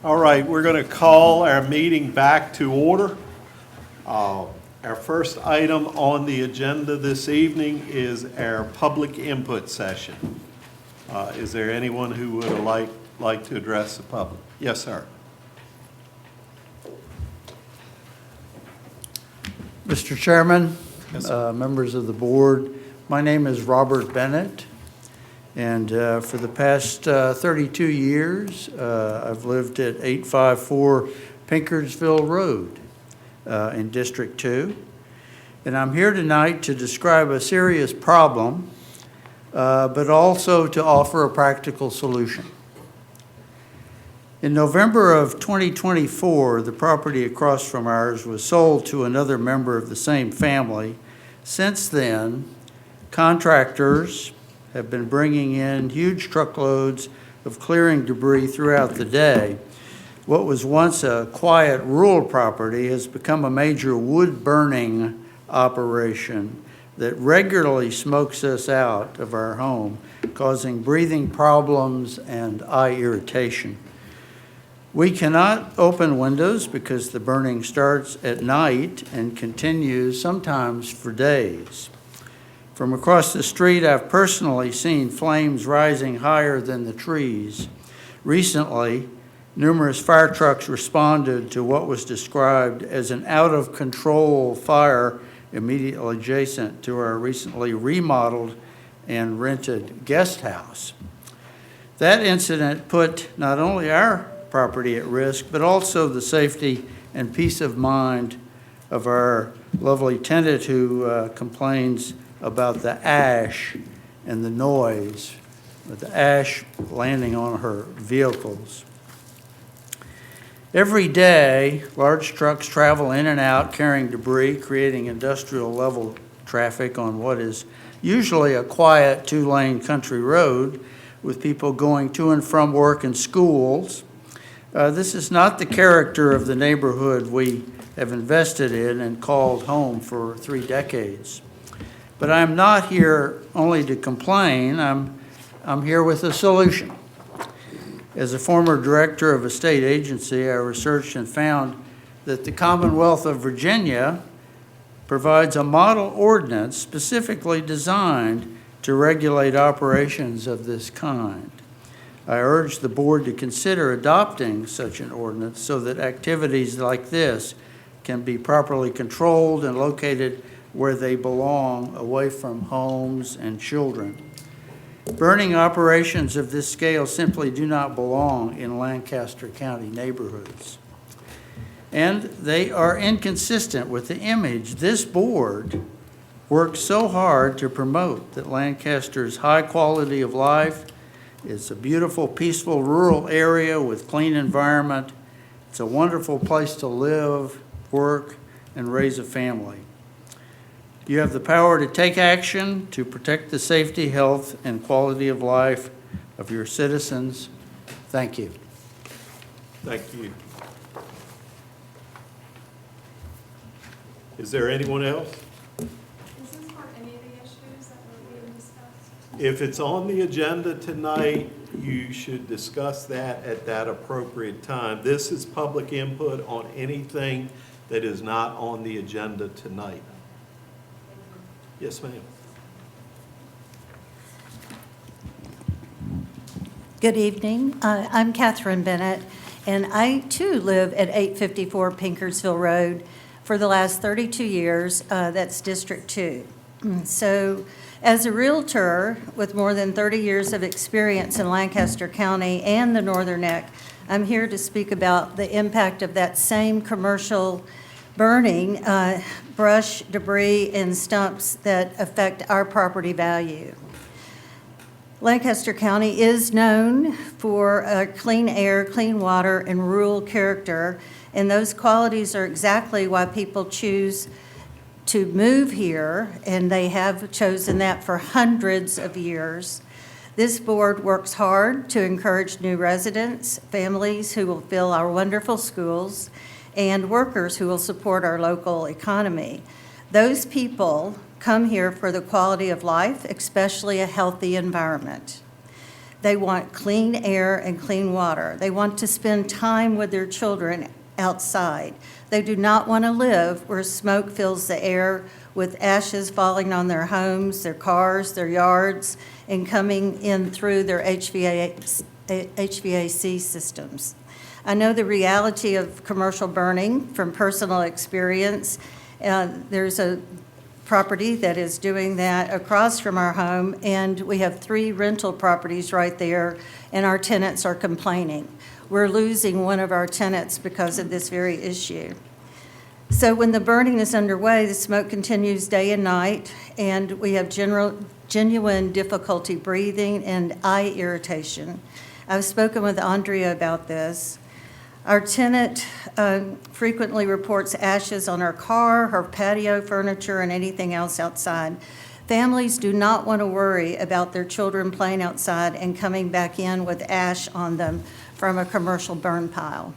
All right, we're going to call our meeting back to order. Our first item on the agenda this evening is our public input session. Is there anyone who would like to address the public? Yes, sir. Mr. Chairman, Yes, members of the board, my name is Robert Bennett, and for the past 32 years, I've lived at 854 Pinkersville Road in District 2. And I'm here tonight to describe a serious problem, but also to offer a practical solution. In November of 2024, the property across from ours was sold to another member of the same family. Since then, contractors have been bringing in huge truckloads of clearing debris throughout the day. What was once a quiet rural property has become a major wood burning operation that regularly smokes us out of our home, causing breathing problems and eye irritation. We cannot open windows because the burning starts at night and continues sometimes for days. From across the street, I've personally seen flames rising higher than the trees. Recently, numerous fire trucks responded to what was described as an out-of-control fire immediately adjacent to our recently remodeled and rented guest house. That incident put not only our property at risk, but also the safety and peace of mind of our lovely tenant who complains about the ash and the noise, with the ash landing on her vehicles. Every day, large trucks travel in and out carrying debris, creating industrial level traffic on what is usually a quiet two-lane country road with people going to and from work and schools. This is not the character of the neighborhood we have invested in and called home for 3 decades. But I'm not here only to complain, I'm here with a solution. As a former director of a state agency, I researched and found that the Commonwealth of Virginia provides a model ordinance specifically designed to regulate operations of this kind. I urge the board to consider adopting such an ordinance so that activities like this can be properly controlled and located where they belong, away from homes and children. Burning operations of this scale simply do not belong in Lancaster County neighborhoods. And they are inconsistent with the image this board worked so hard to promote, that Lancaster's high quality of life. It's a beautiful, peaceful rural area with clean environment. It's a wonderful place to live, work, and raise a family. You have the power to take action to protect the safety, health, and quality of life of your citizens. Thank you. thank you. Is there anyone else? Is this for any of the issues that were being discussed? If it's on the agenda tonight, you should discuss that at that appropriate time. This is public input on anything that is not on the agenda tonight. Yes, ma'am. Good evening. I'm Catherine Bennett, and I too live at 854 Pinkersville Road for the last 32 years. That's District 2. So as a realtor with more than 30 years of experience in Lancaster County and the Northern Neck, I'm here to speak about the impact of that same commercial burning, brush, debris, and stumps that affect our property value. Lancaster County is known for clean air, clean water, and rural character, and those qualities are exactly why people choose to move here, and they have chosen that for hundreds of years. This board works hard to encourage new residents, families who will fill our wonderful schools, and workers who will support our local economy. Those people come here for the quality of life, especially a healthy environment. They want clean air and clean water. They want to spend time with their children outside. They do not want to live where smoke fills the air with ashes falling on their homes, their cars, their yards, and coming in through their HVAC systems. I know the reality of commercial burning from personal experience. There's a property that is doing that across from our home, and we have 3 rental properties right there, and our tenants are complaining. We're losing one of our tenants because of this very issue. So when the burning is underway, the smoke continues day and night, and we have genuine difficulty breathing and eye irritation. I've spoken with Andrea about this. Our tenant frequently reports ashes on our car, her patio furniture, and anything else outside. Families do not want to worry about their children playing outside and coming back in with ash on them from a commercial burn pile.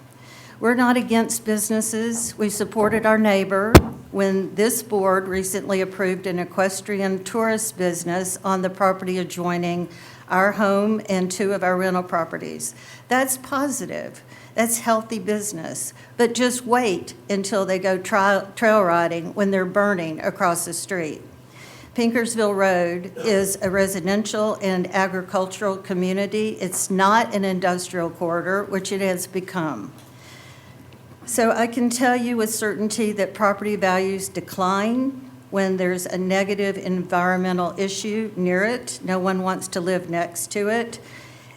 We're not against businesses. We supported our neighbor when this board recently approved an equestrian tourist business on the property adjoining our home and 2 of our rental properties. That's positive. That's healthy business. But just wait until they go trail riding when they're burning across the street. Pinkersville Road is a residential and agricultural community. It's not an industrial corridor, which it has become. So I can tell you with certainty that property values decline when there's a negative environmental issue near it. No one wants to live next to it.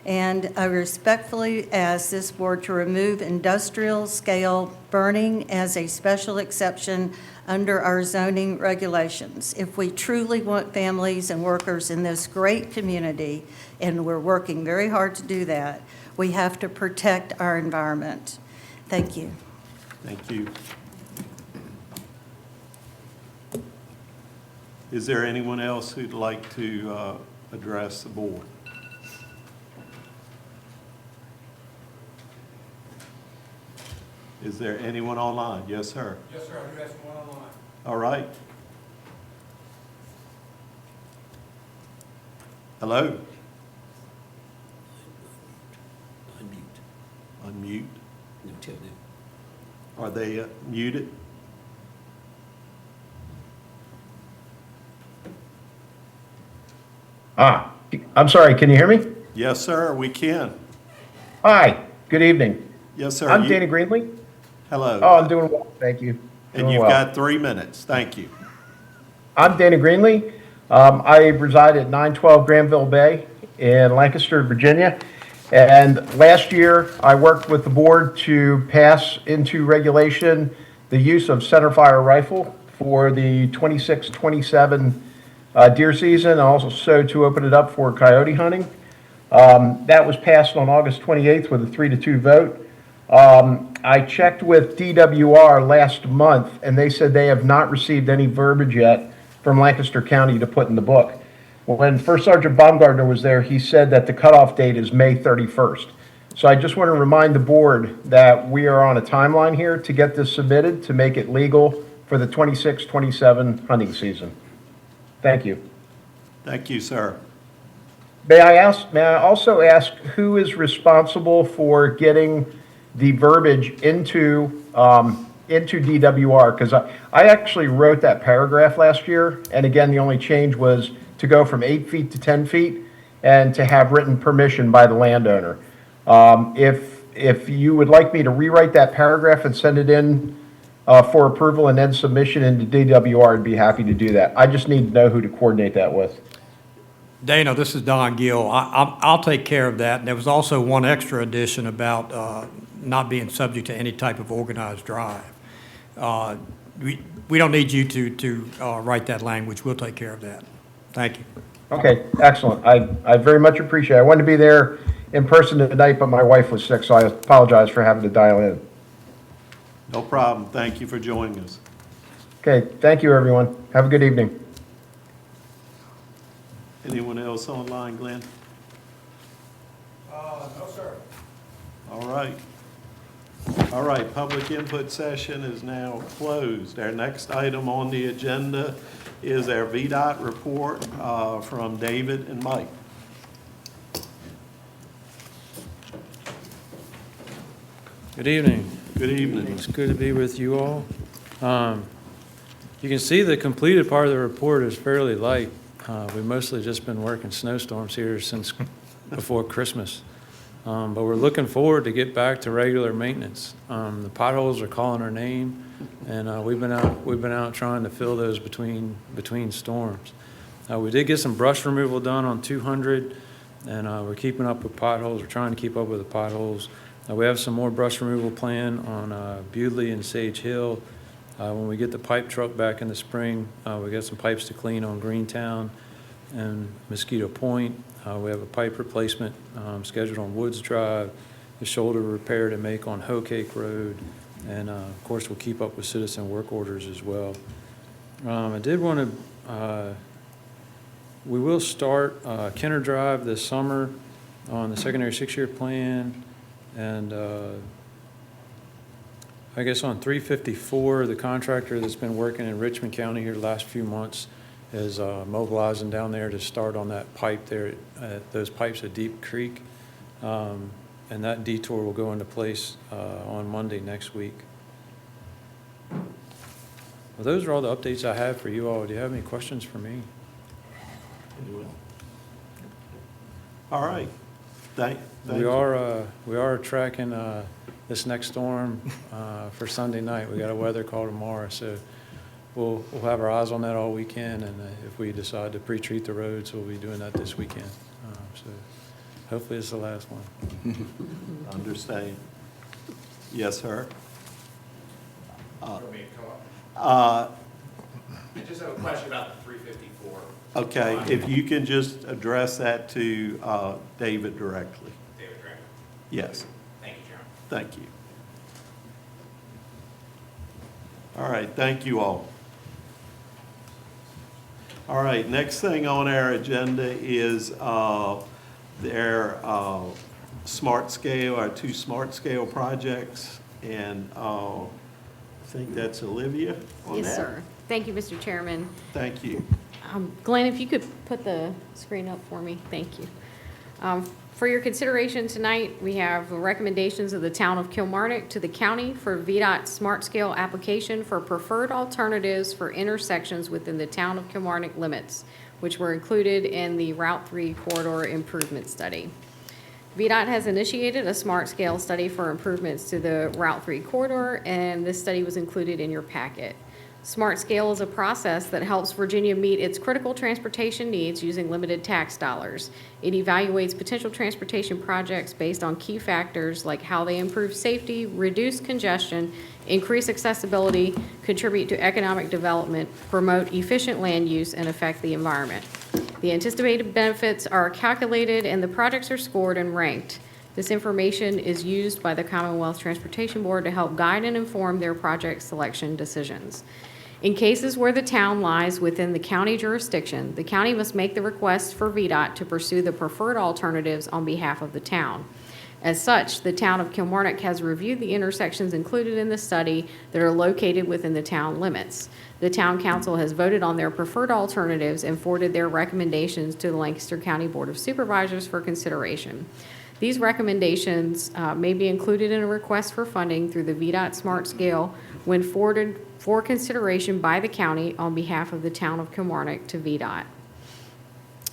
And I respectfully ask this board to remove industrial scale burning as a special exception under our zoning regulations. If we truly want families and workers in this great community, and we're working very hard to do that, we have to protect our environment. Thank you. Thank you. Is there anyone else who'd like to address the board? Is there anyone online? Yes, sir. Yes, sir. I'm addressing one online. All right. Hello? Unmute. No, Tim, no. Are they muted? I'm sorry, can you hear me? Yes, sir, we can. Hi, good evening. Yes, sir. I'm Dana Greenlee. Hello. Oh, I'm doing well, thank you. And Doing you've well. got 3 minutes. Thank you. I'm Dana Greenlee. I reside at 912 Granville Bay in Lancaster, Virginia. And last year, I worked with the board to pass into regulation the use of centerfire rifle for the 26-27 deer season, and also to open it up for coyote hunting. That was passed on August 28th with a 3-2 vote. I checked with DWR last month, and they said they have not received any verbiage yet from Lancaster County to put in the book. When First Sergeant Baumgartner was there, he said that the cutoff date is May 31st. So I just want to remind the board that we are on a timeline here to get this submitted to make it legal for the 26-27 hunting season. Thank you. Thank you, sir. May I also ask who is responsible for getting the verbiage into DWR? Because I actually wrote that paragraph last year, and again, the only change was to go from 8 feet to 10 feet and to have written permission by the landowner. If you would like me to rewrite that paragraph and send it in for approval and then submission into DWR, I'd be happy to do that. I just need to know who to coordinate that with. Dana, this is Don Gill. I'll take care of that. And there was also one extra addition about not being subject to any type of organized drive. We don't need you to write that language. We'll take care of that. Thank you. Okay, excellent. I very much appreciate it. I wanted to be there in person tonight, but my wife was sick, so I apologize for having to dial in. No problem. Thank you for joining us. Okay, thank you, everyone. Have a good evening. Anyone else online, Glenn? No, sir. All right. All right, public input session is now closed. Our next item on the agenda is our VDOT report from David and Mike. Good evening. Good evening. It's good to be with you all. You can see the completed part of the report is fairly light. We've mostly just been working snowstorms here since before Christmas. But we're looking forward to get back to regular maintenance. The potholes are calling our name, and we've been out trying to fill those between storms. We did get some brush removal done on 200, and we're keeping up with potholes. We're trying to keep up with the potholes. We have some more brush removal planned on Bewdley and Sage Hill. When we get the pipe truck back in the spring, we got some pipes to clean on Greentown and Mosquito Point. We have a pipe replacement scheduled on Woods Drive, the shoulder repair to make on Hoe Cake Road, and of course we'll keep up with citizen work orders as well. I did want to, we will start Kenner Drive this summer on the secondary 6-year plan, and I guess on 354, the contractor that's been working in Richmond County here the last few months is mobilizing down there to start on that pipe there, those pipes at Deep Creek. And that detour will go into place on Monday next week. Well, those are all the updates I have for you all. Do you have any questions for me? All right. Thank We you. are tracking this next storm for Sunday night. We got a weather call tomorrow, so we'll have our eyes on that all weekend. And if we decide to pre-treat the roads, we'll be doing that this weekend. So hopefully it's the last one. Understand. Yes, sir. For me to come up. Uh, I just have a question about the 354. Okay, if you can just address that to David directly. David Graham. Yes, Thank you, Chairman. thank you. All right, thank you all. All right, next thing on our agenda is their SMART SCALE, our 2 SMART SCALE projects. And I think that's Olivia on that. Yes, sir. Thank you, Mr. Chairman. Thank you. Glenn, if you could put the screen up for me, thank you. For your consideration tonight, we have the recommendations of the Town of Kilmarnock to the county for VDOT SMART SCALE application for preferred alternatives for intersections within the Town of Kilmarnock limits, which were included in the Route 3 corridor improvement study. VDOT has initiated a SMART SCALE study for improvements to the Route 3 corridor, and this study was included in your packet. SMART SCALE is a process that helps Virginia meet its critical transportation needs using limited tax dollars. It evaluates potential transportation projects based on key factors like how they improve safety, reduce congestion, increase accessibility, contribute to economic development, promote efficient land use, and affect the environment. The anticipated benefits are calculated and the projects are scored and ranked. This information is used by the Commonwealth Transportation Board to help guide and inform their project selection decisions. In cases where the town lies within the county jurisdiction, the county must make the request for VDOT to pursue the preferred alternatives on behalf of the town. As such, the Town of Kilmarnock has reviewed the intersections included in the study that are located within the town limits. The Town Council has voted on their preferred alternatives and forwarded their recommendations to the Lancaster County Board of Supervisors for consideration. These recommendations may be included in a request for funding through the VDOT SMART SCALE when forwarded for consideration by the county on behalf of the Town of Kilmarnock to VDOT.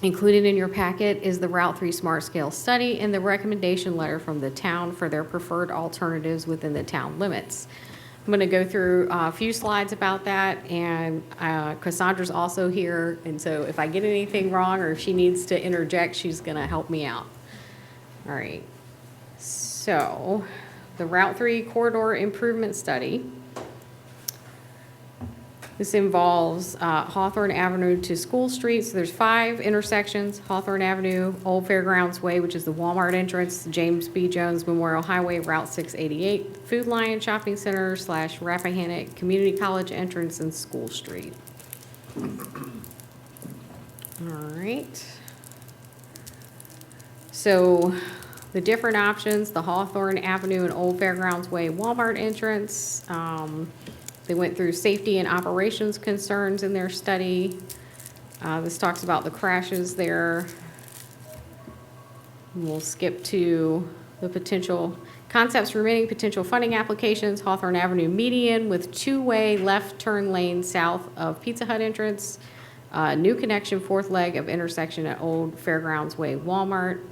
Included in your packet is the Route 3 SMART SCALE study and the recommendation letter from the town for their preferred alternatives within the town limits. I'm going to go through a few slides about that, and Cassandra's also here, and so if I get anything wrong or if she needs to interject, she's going to help me out. All right, so the Route 3 corridor improvement study. This involves Hawthorne Avenue to School Street. So there's 5 intersections: Hawthorne Avenue, Old Fairgrounds Way, which is the Walmart entrance, James B. Jones Memorial Highway, Route 688, Food Lion Shopping Center / Rappahannock Community College entrance, and School Street. All right. So the different options, the Hawthorne Avenue and Old Fairgrounds Way Walmart entrance. They went through safety and operations concerns in their study. This talks about the crashes there. We'll skip to the potential Concepts remaining potential funding applications, Hawthorne Avenue median with two-way left turn lane south of Pizza Hut entrance, new connection fourth leg of intersection at Old Fairgrounds Way Walmart.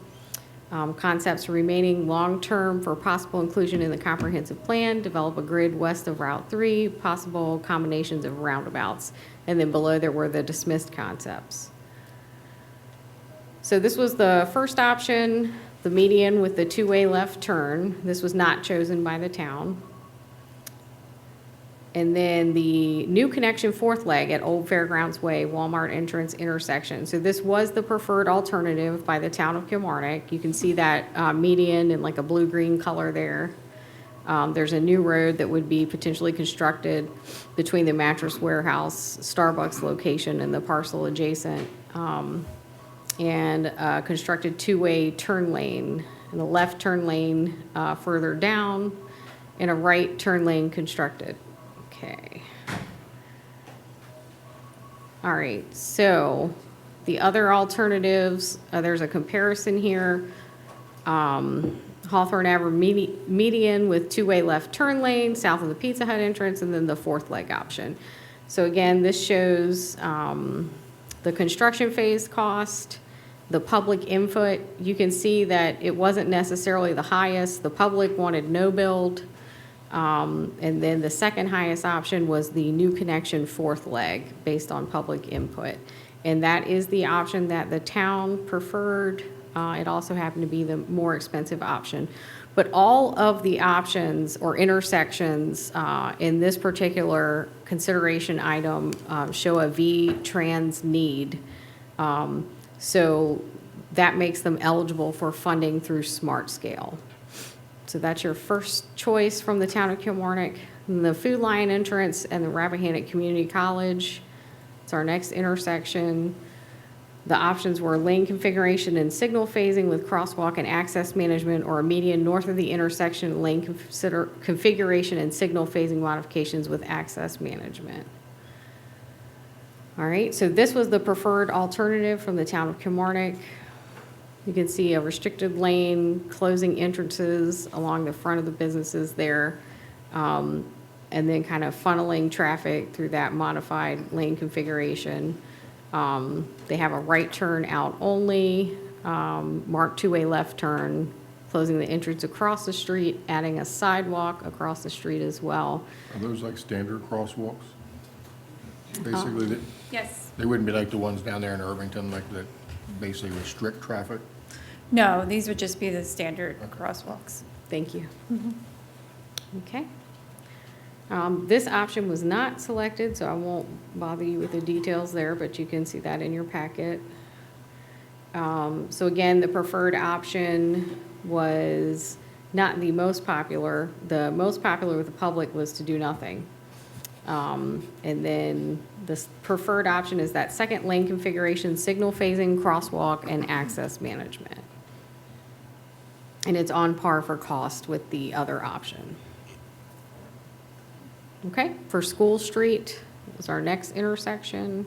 Concepts remaining long-term for possible inclusion in the comprehensive plan, develop a grid west of Route 3, possible combinations of roundabouts. And then below there were the dismissed concepts. So this was the first option, the median with the two-way left turn. This was not chosen by the town. And then the new connection fourth leg at Old Fairgrounds Way, Walmart entrance intersection. So this was the preferred alternative by the town of Kilmarnock. You can see that median in like a blue-green color there. There's a new road that would be potentially constructed between the Mattress Warehouse, Starbucks location and the parcel adjacent. And constructed two-way turn lane, and a left turn lane further down, and a right turn lane constructed. Okay. All right, so the other alternatives, there's a comparison here. Hawthorne Avenue median with two-way left turn lane south of the Pizza Hut entrance, and then the fourth leg option. So again, this shows the construction phase cost, the public input. You can see that it wasn't necessarily the highest. The public wanted no build. And then the second highest option was the new connection fourth leg based on public input. And that is the option that the town preferred. It also happened to be the more expensive option. But all of the options or intersections in this particular consideration item show a V-Trans need. So that makes them eligible for funding through SMART SCALE. So that's your first choice from the town of Kilmarnock. And the Food Lion entrance and the Rappahannock Community College. It's our next intersection. The options were lane configuration and signal phasing with crosswalk and access management, or a median north of the intersection, lane configuration and signal phasing modifications with access management. All right, so this was the preferred alternative from the town of Kilmarnock. You can see a restricted lane, closing entrances along the front of the businesses there, and then kind of funneling traffic through that modified lane configuration. They have a right turn out only, marked two-way left turn, closing the entrance across the street, adding a sidewalk across the street as well. Are those like standard crosswalks? Basically, Yes. they wouldn't be like the ones down there in Irvington, like that basically restrict traffic? No, these would just be the standard crosswalks. Thank you. Okay. This option was not selected, so I won't bother you with the details there, but you can see that in your packet. So again, the preferred option was not the most popular. The most popular with the public was to do nothing. And then the preferred option is that second lane configuration, signal phasing, crosswalk, and access management. And it's on par for cost with the other option. Okay, for School Street was our next intersection.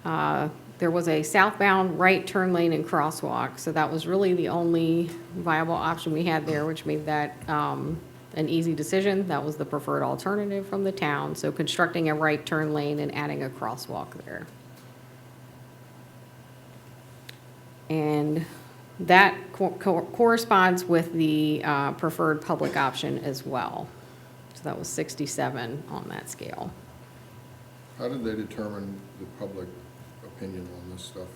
There was a southbound right turn lane and crosswalk, so that was really the only viable option we had there, which made that an easy decision. That was the preferred alternative from the town, so constructing a right turn lane and adding a crosswalk there. And that corresponds with the preferred public option as well. So that was 67 on that scale. How did they determine the public opinion on this stuff?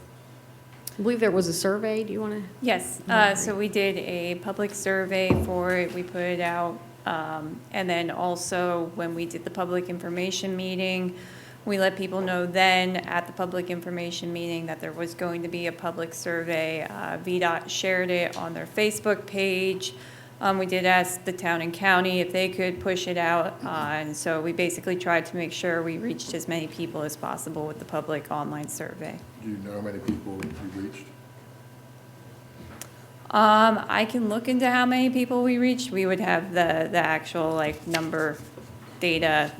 I believe there was a survey. Do you want to? Yes, so we did a public survey for it, we put it out. And then also, when we did the public information meeting, we let people know then at the public information meeting that there was going to be a public survey. VDOT shared it on their Facebook page. We did ask the town and county if they could push it out. And so we basically tried to make sure we reached as many people as possible with the public online survey. Do you know how many people you reached? I can look into how many people we reached. We would have the actual like number data,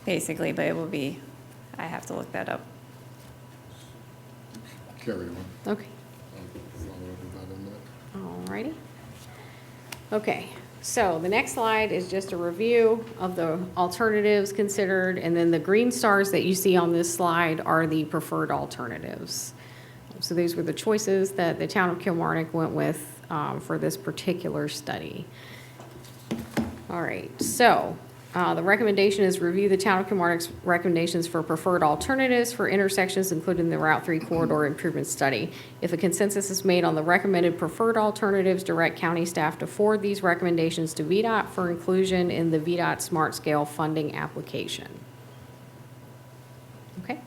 basically, but it will be, I have to look that up. Carry on. Okay. I'll follow up with that in a minute. All righty. Okay, so the next slide is just a review of the alternatives considered, and then the green stars that you see on this slide are the preferred alternatives. So these were the choices that the town of Kilmarnock went with for this particular study. All right, so the recommendation is review the town of Kilmarnock's recommendations for preferred alternatives for intersections included in the Route 3 corridor improvement study. If a consensus is made on the recommended preferred alternatives, direct county staff to forward these recommendations to VDOT for inclusion in the VDOT SMART SCALE funding application. Okay?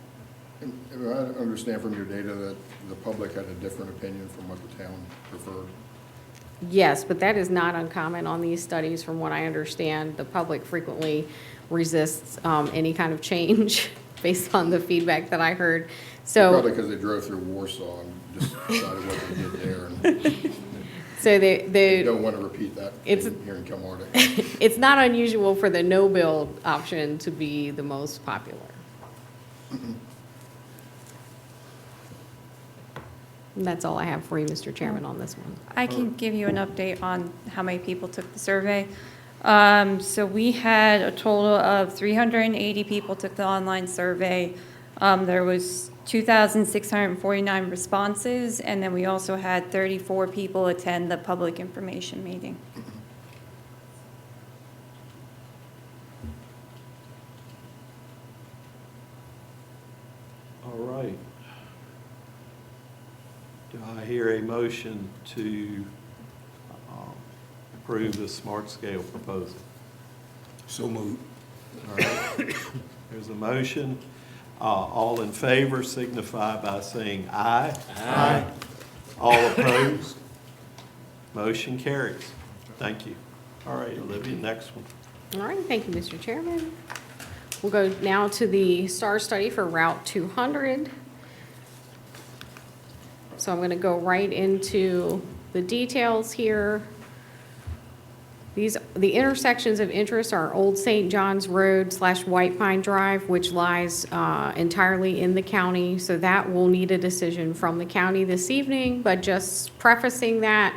And I understand from your data that the public had a different opinion from what the town preferred. Yes, but that is not uncommon on these studies. From what I understand, the public frequently resists any kind of change based on the feedback that I heard. So Probably because they drove through Warsaw and just decided what they did there. And so they don't want to repeat that It's- here in Kilmarnock. it's not unusual for the no build option to be the most popular. And that's all I have for you, Mr. Chairman, on this one. I can give you an update on how many people took the survey. So we had a total of 380 people took the online survey. There was 2,649 responses, and then we also had 34 people attend the public information meeting. All right. Do I hear a motion to approve the SMART SCALE proposal? So moved. All right. There's a motion. All in favor signify by saying aye. Aye. All opposed? Motion carries. Thank you. All right, Olivia, next one. All right, thank you, Mr. Chairman. We'll go now to the STAR study for Route 200. So I'm going to go right into the details here. The intersections of interest are Old St. John's Road / White Pine Drive, which lies entirely in the county. So that will need a decision from the county this evening, but just prefacing that,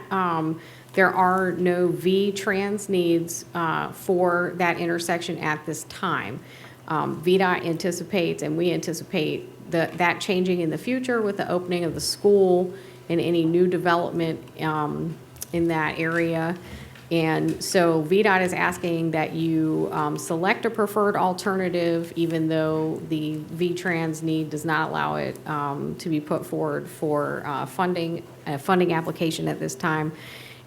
there are no V-Trans needs for that intersection at this time. VDOT anticipates, and we anticipate, that changing in the future with the opening of the school and any new development in that area. And so VDOT is asking that you select a preferred alternative, even though the V-Trans need does not allow it to be put forward for a funding application at this time.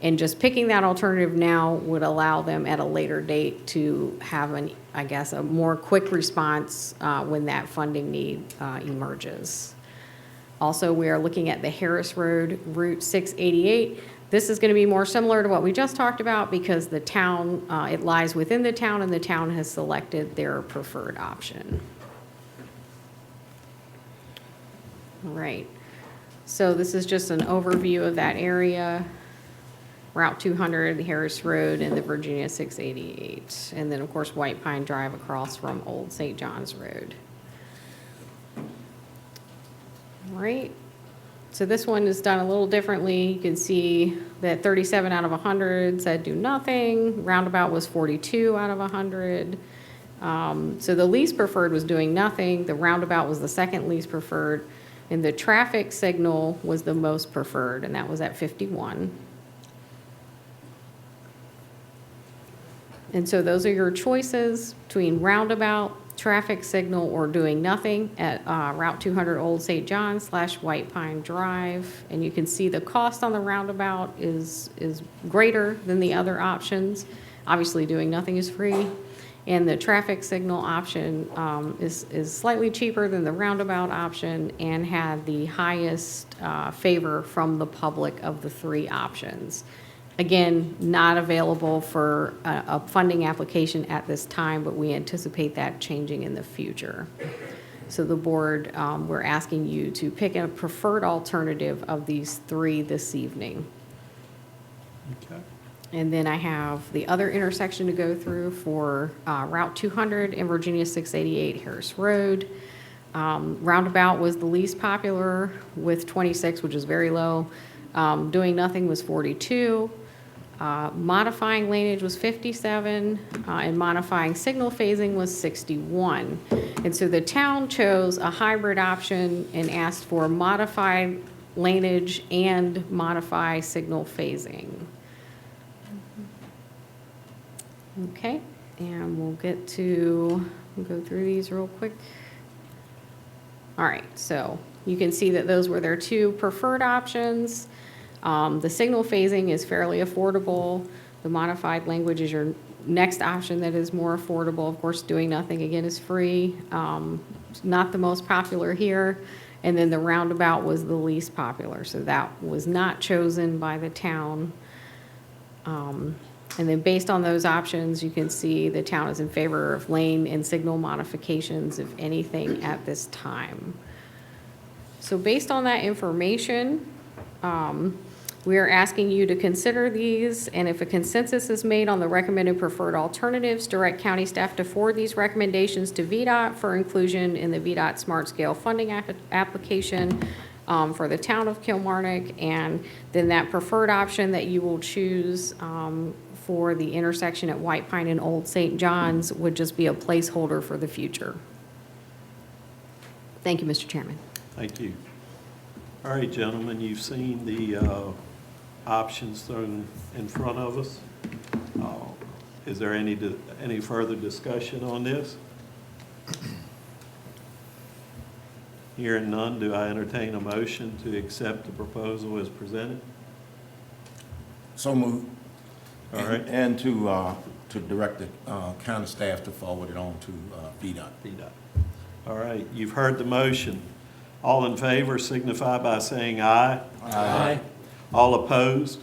And just picking that alternative now would allow them at a later date to have a more quick response when that funding need emerges. Also, we are looking at the Harris Road Route 688. This is going to be more similar to what we just talked about because the town, it lies within the town and the town has selected their preferred option. All right. So this is just an overview of that area. Route 200, the Harris Road, and the Virginia 688. And then, of course, White Pine Drive across from Old St. John's Road. All right. So this one is done a little differently. You can see that 37 out of 100 said do nothing. Roundabout was 42 out of 100. So the least preferred was doing nothing. The roundabout was the second least preferred. And the traffic signal was the most preferred, and that was at 51. And so those are your choices between roundabout, traffic signal, or doing nothing at Route 200 Old St. John / White Pine Drive. And you can see the cost on the roundabout is greater than the other options. Obviously, doing nothing is free. And the traffic signal option is slightly cheaper than the roundabout option and had the highest favor from the public of the three options. Again, not available for a funding application at this time, but we anticipate that changing in the future. So the board, we're asking you to pick a preferred alternative of these three this evening. Okay. And then I have the other intersection to go through for Route 200 and Virginia 688 Harris Road. Roundabout was the least popular with 26, which is very low. Doing nothing was 42. Modifying laneage was 57, and modifying signal phasing was 61. And so the town chose a hybrid option and asked for modified laneage and modify signal phasing. Okay, and we'll go through these real quick. All right, so you can see that those were their two preferred options. The signal phasing is fairly affordable. The modified language is your next option that is more affordable. Of course, doing nothing, again, is free. It's not the most popular here. And then the roundabout was the least popular, so that was not chosen by the town. And then based on those options, you can see the town is in favor of lane and signal modifications, if anything, at this time. So based on that information, we are asking you to consider these, and if a consensus is made on the recommended preferred alternatives, direct county staff to forward these recommendations to VDOT for inclusion in the VDOT SMART SCALE funding application for the town of Kilmarnock, and then that preferred option that you will choose for the intersection at White Pine and Old St. John's would just be a placeholder for the future. Thank you, Mr. Chairman. Thank you. All right, gentlemen, you've seen the options thrown in front of us. Is there any further discussion on this? Hearing none, do I entertain a motion to accept the proposal as presented? So moved. All right. And to direct the county staff to forward it on to VDOT. VDOT. All right, you've heard the motion. All in favor signify by saying aye. Aye. All opposed?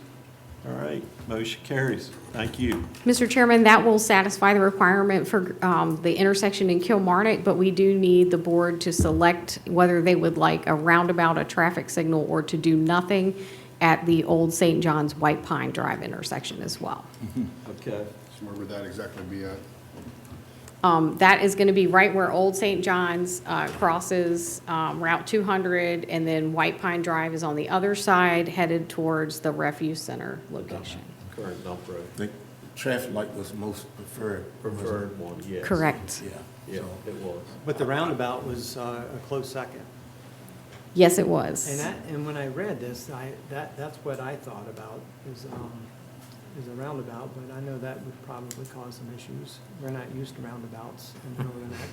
All right, motion carries. Thank you. Mr. Chairman, that will satisfy the requirement for the intersection in Kilmarnock, but we do need the board to select whether they would like a roundabout, a traffic signal, or to do nothing at the Old St. John's White Pine Drive intersection as well. Okay. So where would that exactly be at? That is going to be right where Old St. John's crosses Route 200, and then White Pine Drive is on the other side, headed towards the Refuse Center location. Current dump road. The traffic light was most preferred. Preferred one, yes. Correct. Yeah. Yeah, So- it was. But the roundabout was a close second. Yes, it was. And when I read this, that's what I thought about, is a roundabout, but I know that would probably cause some issues. We're not used to roundabouts in Northern Neck.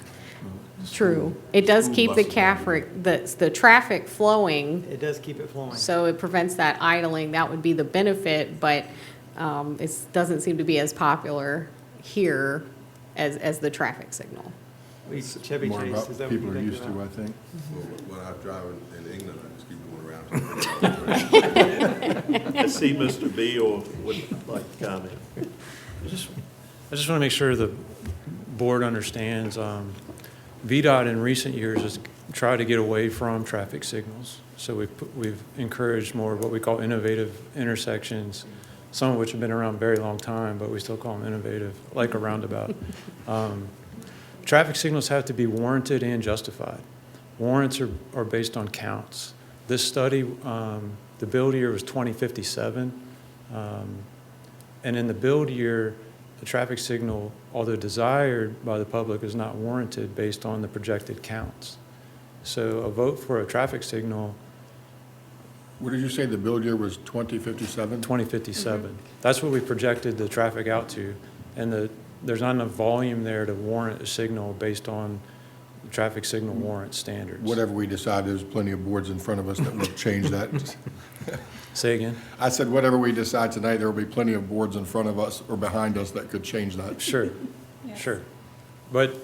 True. It does School keep the buses. the traffic flowing, It does keep it flowing. so it prevents that idling. That would be the benefit, but it doesn't seem to be as popular here as the traffic signel. Chevy More Chase, about is that what people you're are thinking used to, about? I think. When I drive in England, I just keep going around. I see Mr. Beal would like to comment. I just want to make sure the board understands, VDOT in recent years has tried to get away from traffic signals. So we've encouraged more of what we call innovative intersections, some of which have been around a very long time, but we still call them innovative, like a roundabout. Traffic signals have to be warranted and justified. Warrants are based on counts. This study, the build year was 2057. And in the build year, the traffic signal, although desired by the public, is not warranted based on the projected counts. So a vote for a traffic signal, What did you say the build year was 2057? 2057. That's what we projected the traffic out to. And there's not enough volume there to warrant a signal based on the traffic signal warrant standards. Whatever we decide, there's plenty of boards in front of us that will change that. Say again? I said, whatever we decide tonight, there will be plenty of boards in front of us or behind us that could change that. Sure, Yes. sure. But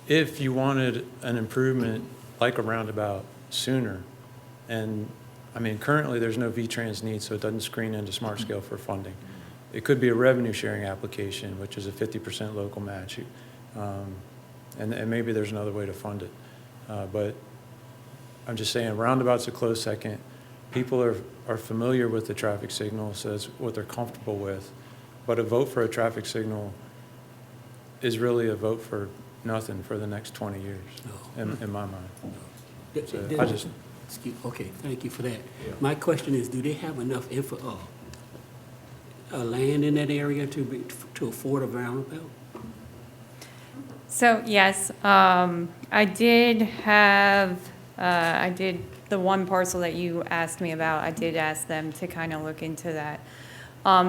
if you wanted an improvement like a roundabout sooner, and, I mean, currently there's no V-Trans need, so it doesn't screen into Smart Scale for funding. It could be a revenue sharing application, which is a 50% local match. And maybe there's another way to fund it. But I'm just saying, roundabout's a close second. People are familiar with the traffic signal, so it's what they're comfortable with. But a vote for a traffic signal is really a vote for nothing for the next 20 years, in my mind. So I just, Okay, thank you for that. My question is, do they have enough land in that area to afford a roundabout? So, yes, I did the one parcel that you asked me about, I did ask them to kind of look into that.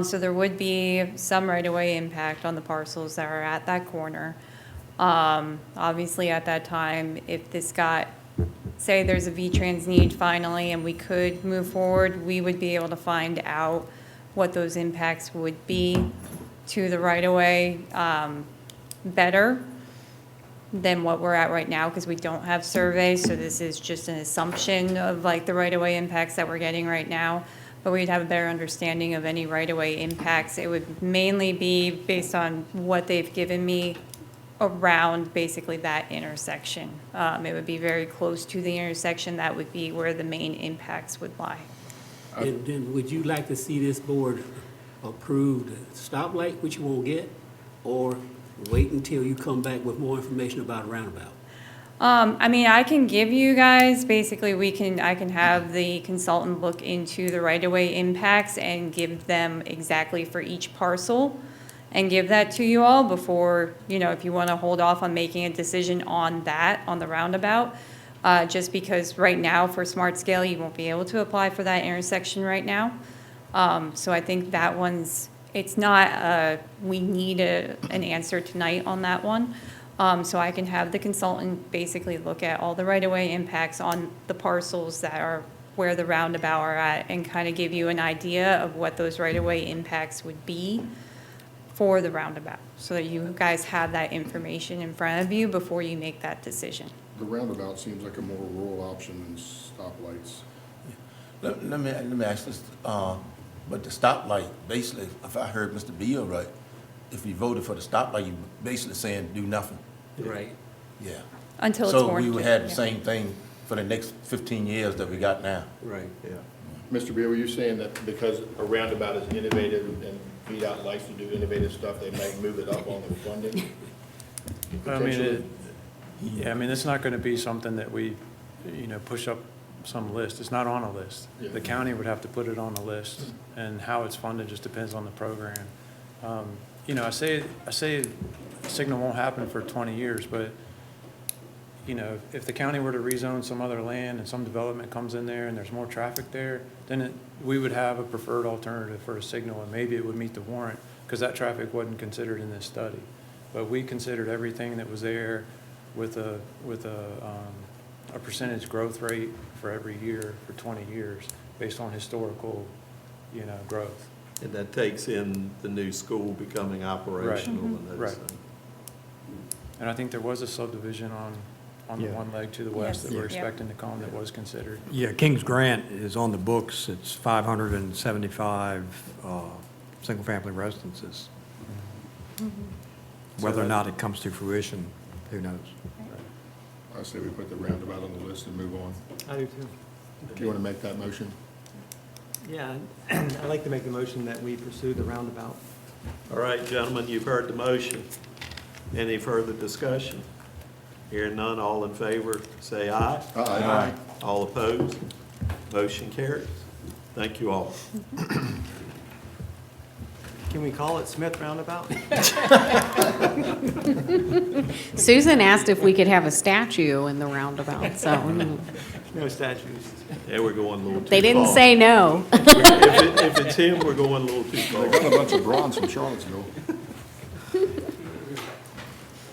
So there would be some right-of-way impact on the parcels that are at that corner. Obviously, at that time, if this got, say there's a V-Trans need finally and we could move forward, we would be able to find out what those impacts would be to the right-of-way better than what we're at right now, because we don't have surveys, so this is just an assumption of like the right-of-way impacts that we're getting right now. But we'd have a better understanding of any right-of-way impacts. It would mainly be based on what they've given me around basically that intersection. It would be very close to the intersection. That would be where the main impacts would lie. And then would you like to see this board approve the stoplight, which you won't get, or wait until you come back with more information about a roundabout? I mean, I can give you guys, basically, I can have the consultant look into the right-of-way impacts and give them exactly for each parcel and give that to you all before, if you want to hold off on making a decision on that, on the roundabout. Just because right now for Smart Scale, you won't be able to apply for that intersection right now. So I think that it's not, we need an answer tonight on that one. So I can have the consultant basically look at all the right-of-way impacts on the parcels that are where the roundabout are at and kind of give you an idea of what those right-of-way impacts would be for the roundabout, so that you guys have that information in front of you before you make that decision. The roundabout seems like a more rural option than stoplights. Let me ask this, but the stoplight, basically, if I heard Mr. Beal right, if you voted for the stoplight, you basically saying do nothing. Right. Yeah. Until it's So warranted. we would have the Yeah. same thing for the next 15 years that we got now. Right. Yeah. Mr. Beal, were you saying that because a roundabout is innovative and VDOT likes to do innovative stuff, they might move it up on the funding? Potentially? It's not going to be something that we, push up some list. It's not on a list. Yeah. The county would have to put it on a list, and how it's funded just depends on the program. I say signal won't happen for 20 years, but, if the county were to rezone some other land and some development comes in there and there's more traffic there, then we would have a preferred alternative for a signal, and maybe it would meet the warrant, because that traffic wasn't considered in this study. But we considered everything that was there with a percentage growth rate for every year for 20 years based on historical, growth. And that takes in the new school becoming operational and those Right. things. And I think there was a subdivision on the Yeah. one leg to the west that Yes. we're Yeah. expecting to come that was considered. Yeah, Kings Grant is on the books. It's 575 single-family residences. Whether or not it comes to fruition, who knows? I say we put the roundabout on the list and move on. I do too. Do you want to make that motion? Yeah, I'd like to make the motion that we pursue the roundabout. All right, gentlemen, you've heard the motion. Any further discussion? Hearing none, all in favor, say aye. Aye. All opposed? Motion carries. Thank you all. Can we call it Smith Roundabout? Susan asked if we could have a statue in the roundabout, so No statues. Yeah, we're going a little too far. they didn't say no. If it's him, we're going a little too They far. got a bunch of bronze from Charlottesville.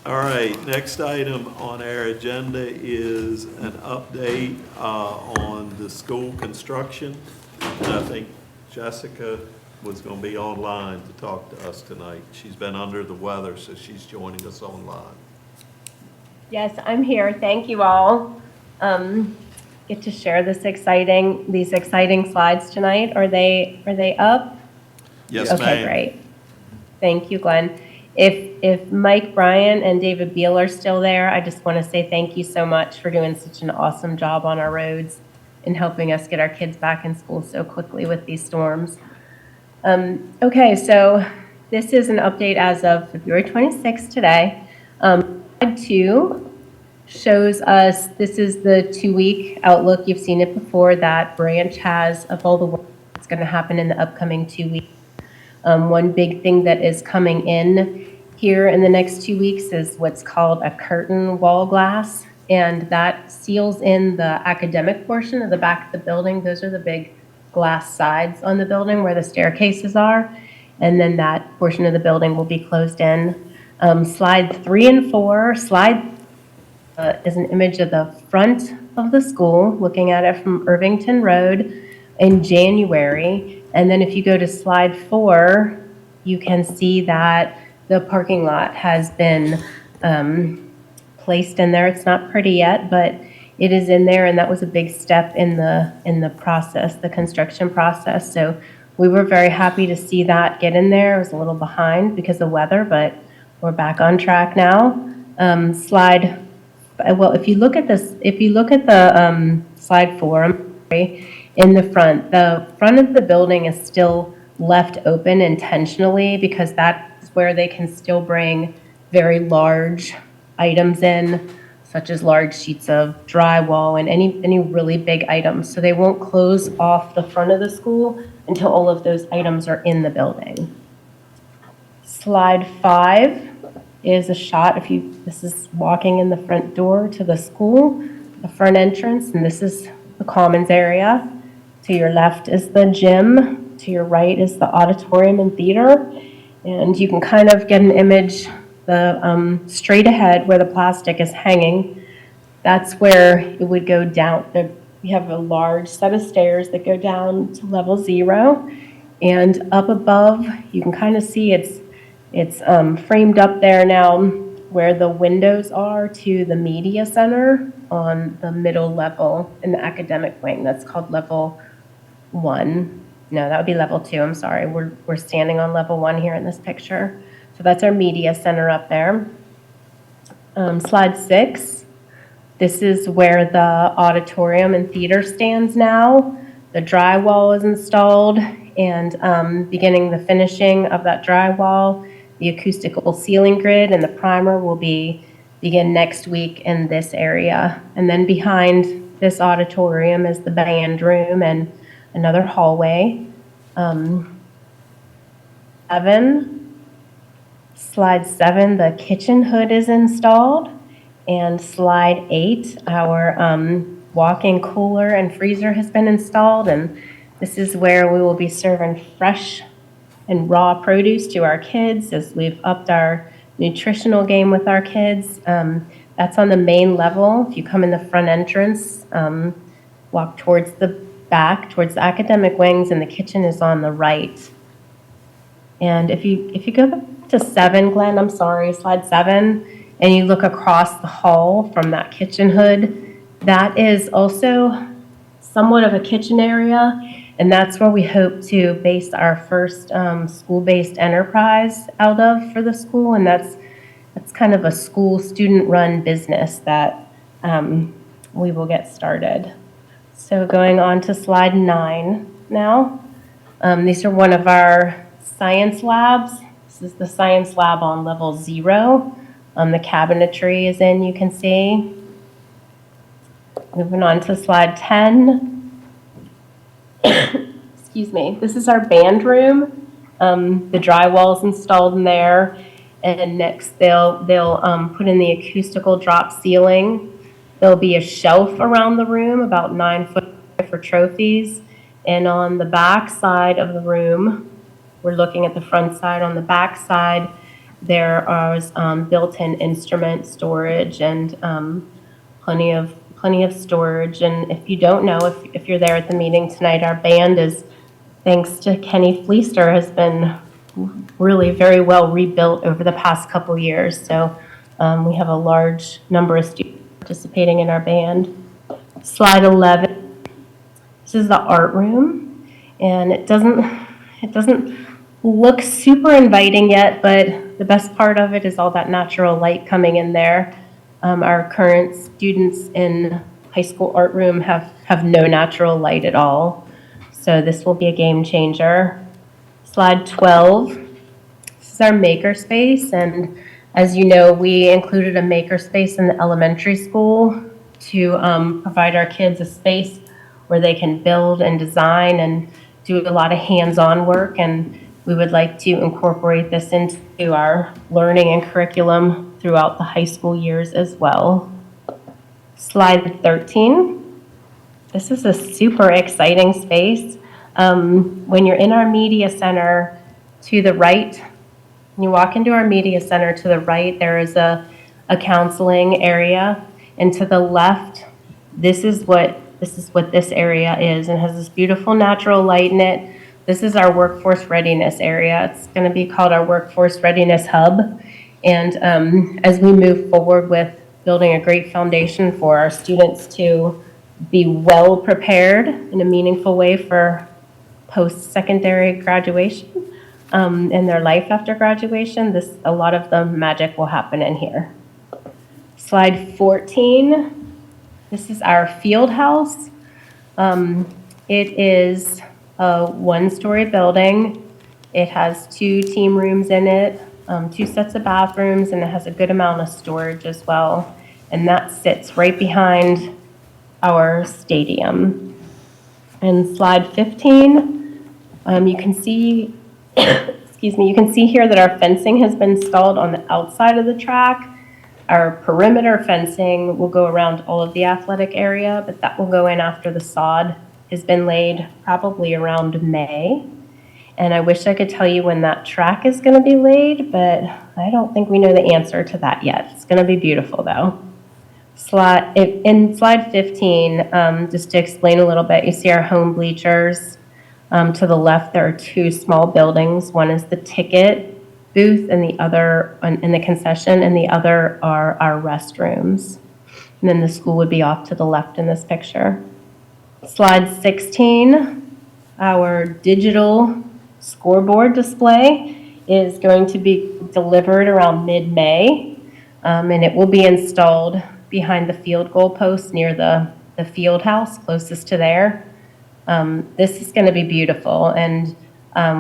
All right, next item on our agenda is an update on the school construction. And I think Jessica was going to be online to talk to us tonight. She's been under the weather, so she's joining us online. Yes, I'm here. Thank you all. Get to share these exciting slides tonight. Are they up? Yes, Okay, ma'am. great. Thank you, Glenn. If Mike Bryan and David Beal are still there, I just want to say thank you so much for doing such an awesome job on our roads and helping us get our kids back in school so quickly with these storms. Okay, so this is an update as of February 26th today. Slide 2 shows us, this is the 2-week outlook. You've seen it before. That branch has of all the work that's going to happen in the upcoming 2 weeks. One big thing that is coming in here in the next 2 weeks is what's called a curtain wall glass, and that seals in the academic portion of the back of the building. Those are the big glass sides on the building where the staircases are, and then that portion of the building will be closed in. Slide 3 and 4, is an image of the front of the school, looking at it from Irvington Road in January. And then if you go to slide 4, you can see that the parking lot has been placed in there. It's not pretty yet, but it is in there, and that was a big step in the process, the construction process. So we were very happy to see that get in there. It was a little behind because of weather, but we're back on track now. If you look at the slide 4, in the front of the building is still left open intentionally because that's where they can still bring very large items in, such as large sheets of drywall and any really big items. So they won't close off the front of the school until all of those items are in the building. Slide 5 is a shot this is walking in the front door to the school, the front entrance, and this is the commons area. To your left is the gym, to your right is the auditorium and theater, and you can kind of get an image, the straight ahead where the plastic is hanging. That's where it would go down. We have a large set of stairs that go down to level 0, and up above, you can kind of see it's framed up there now where the windows are to the media center on the middle level in the academic wing. That's called level 1. No, that would be level 2. I'm sorry. We're standing on level 1 here in this picture. So that's our media center up there. Slide 6. This is where the auditorium and theater stands now. The drywall is installed, and beginning the finishing of that drywall, the acoustical ceiling grid and the primer will begin next week in this area. And then behind this auditorium is the band room and another hallway. 7, slide 7, the kitchen hood is installed. And slide 8, our walk-in cooler and freezer has been installed. And this is where we will be serving fresh and raw produce to our kids as we've upped our nutritional game with our kids. That's on the main level. If you come in the front entrance, walk towards the back, towards the academic wings, and the kitchen is on the right. And if you go back to 7, Glenn, I'm sorry, slide 7, and you look across the hall from that kitchen hood, that is also somewhat of a kitchen area. And that's where we hope to base our first school-based enterprise out of for the school. And that's kind of a school student-run business that we will get started. So going on to slide 9 now. These are one of our science labs. This is the science lab on level 0. The cabinetry is in, you can see. Moving on to slide 10. Excuse me. This is our band room. The drywall's installed in there, and next they'll put in the acoustical drop ceiling. There'll be a shelf around the room, about 9 foot for trophies, and on the back side of the room, we're looking at the front side. On the back side, there is built-in instrument storage and plenty of storage. And if you don't know, if you're there at the meeting tonight, our band is, thanks to Kenny Fleester, has been really very well rebuilt over the past couple years. So we have a large number of students participating in our band. Slide 11. This is the art room, and it doesn't look super inviting yet, but the best part of it is all that natural light coming in there. Our current students in high school art room have no natural light at all. So this will be a game changer. Slide 12. This is our makerspace, and as you know, we included a makerspace in the elementary school to provide our kids a space where they can build and design and do a lot of hands-on work. And We would like to incorporate this into our learning and curriculum throughout the high school years as well. Slide 13. This is a super exciting space. When you're in our media center to the right, when you walk into our media center to the right, there is a counseling area. And to the left, this is what this area is, and has this beautiful natural light in it. This is our workforce readiness area. It's going to be called our Workforce Readiness Hub. And as we move forward with building a great foundation for our students to be well prepared in a meaningful way for post-secondary graduation and their life after graduation, a lot of the magic will happen in here. Slide 14. This is our field house. It is a one-story building. It has 2 team rooms in it, 2 sets of bathrooms, and it has a good amount of storage as well. And that sits right behind our stadium. And slide 15, you can see, you can see here that our fencing has been installed on the outside of the track. Our perimeter fencing will go around all of the athletic area, but that will go in after the sod has been laid, probably around May. And I wish I could tell you when that track is going to be laid, but I don't think we know the answer to that yet. It's going to be beautiful, though. In slide 15, just to explain a little bit, you see our home bleachers. To the left, there are 2 small buildings. One is the ticket booth and the other in the concession, and the other are our restrooms. And then the school would be off to the left in this picture. Slide 16, our digital scoreboard display is going to be delivered around mid-May, and it will be installed behind the field goal post near the field house closest to there. This is going to be beautiful, and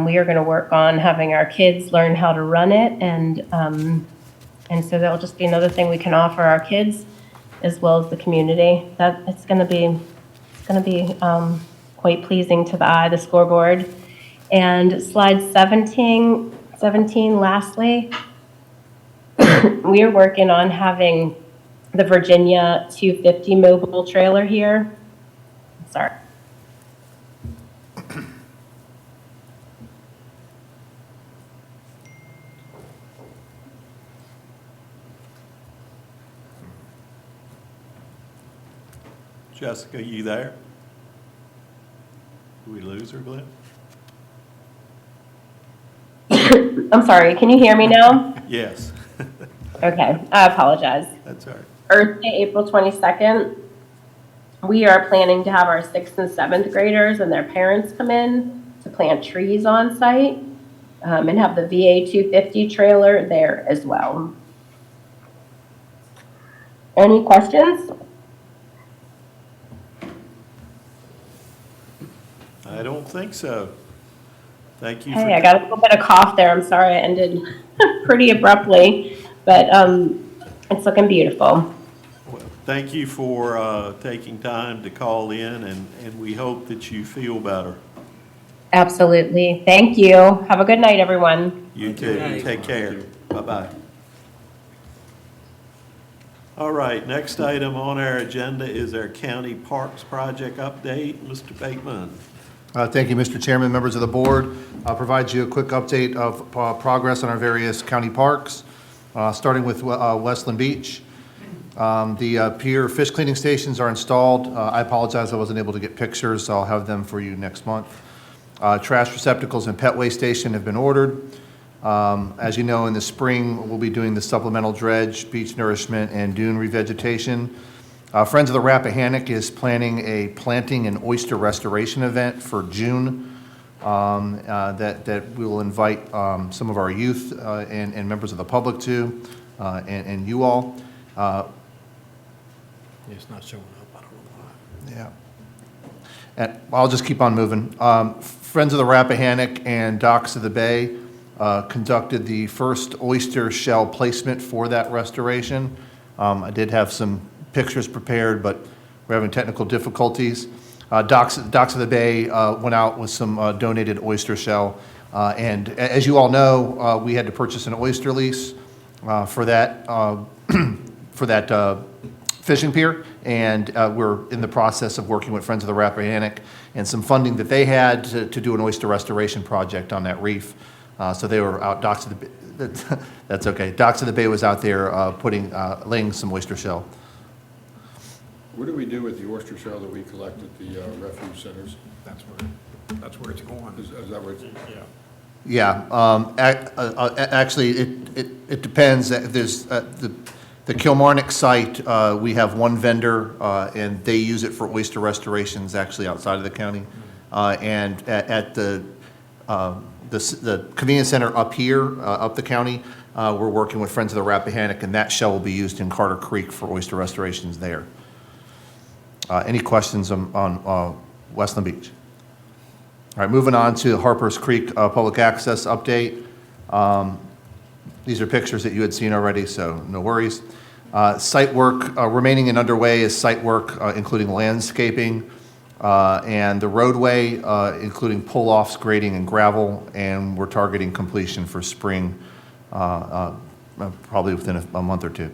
we are going to work on having our kids learn how to run it, and so that'll just be another thing we can offer our kids as well as the community. That it's going to be quite pleasing to the eye, the scoreboard. And slide 17, lastly, we are working on having the Virginia 250 mobile trailer here. Sorry. Jessica, you there? Did we lose her, Glenn? I'm sorry, can you hear me now? Yes. Okay, I apologize. That's all right. Earth Day, April 22nd. We are planning to have our 6th and 7th graders and their parents come in to plant trees on site and have the VA 250 trailer there as well. Any questions? I don't think so. Thank you. Hey, I got a little bit of cough there. I'm sorry I ended pretty abruptly, but it's looking beautiful. Well, thank you for taking time to call in, and we hope that you feel better. Absolutely. Thank you. Have a good night, everyone. You too. Take care. Bye-bye. All right, next item on our agenda is our county parks project update. Mr. Bateman. Thank you, Mr. Chairman, members of the board. I'll provide you a quick update of progress on our various county parks, starting with Westland Beach. The pier fish cleaning stations are installed. I apologize I wasn't able to get pictures. I'll have them for you next month. Trash receptacles and pet waste station have been ordered. As you know, in the spring, we'll be doing the supplemental dredge, beach nourishment, and dune revegetation. Friends of the Rappahannock is planning a planting and oyster restoration event for June that we will invite some of our youth and members of the public to, and you all. It's not showing up, I don't know why. Yeah. And I'll just keep on moving. Friends of the Rappahannock and Docks of the Bay conducted the first oyster shell placement for that restoration. I did have some pictures prepared, but we're having technical difficulties. Docks of the Bay went out with some donated oyster shell. And as you all know, we had to purchase an oyster lease for that, for that fishing pier, and we're in the process of working with Friends of the Rappahannock and some funding that they had to do an oyster restoration project on that reef. So they were out, Docks of the Bay, that's okay. Docks of the Bay was out there laying some oyster shell. What do we do with the oyster shell that we collect at the refuge centers? That's where it's going. Is that where it's? Yeah. Yeah, actually, it depends. There's the Kilmarnock site, we have one vendor, and they use it for oyster restorations actually outside of the county. And at the convenience center up here, up the county, we're working with Friends of the Rappahannock, and that shell will be used in Carter Creek for oyster restorations there. Any questions on Westland Beach? All right, moving on to Harpers Creek public access update. These are pictures that you had seen already, so no worries. Site work remaining and underway is site work, including landscaping and the roadway, including pull-offs, grading, and gravel, and we're targeting completion for spring, probably within a month or two.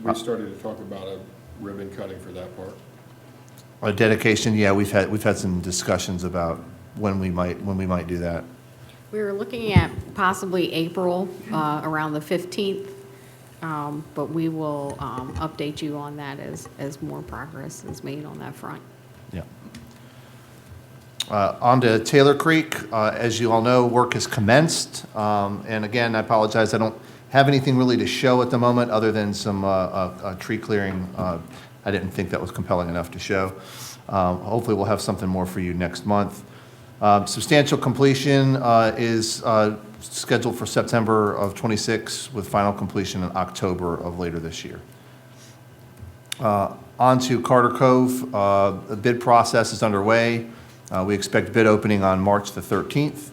We started to talk about a ribbon cutting for that part. A dedication, yeah, we've had some discussions about when we might do that. We were looking at possibly April, around the 15th, but we will update you on that as more progress is made on that front. Yeah. On to Taylor Creek. As you all know, work has commenced. And again, I apologize, I don't have anything really to show at the moment other than some tree clearing. I didn't think that was compelling enough to show. Hopefully we'll have something more for you next month. Substantial completion is scheduled for September of 26 with final completion in October of later this year. On to Carter Cove. The bid process is underway. We expect bid opening on March the 13th.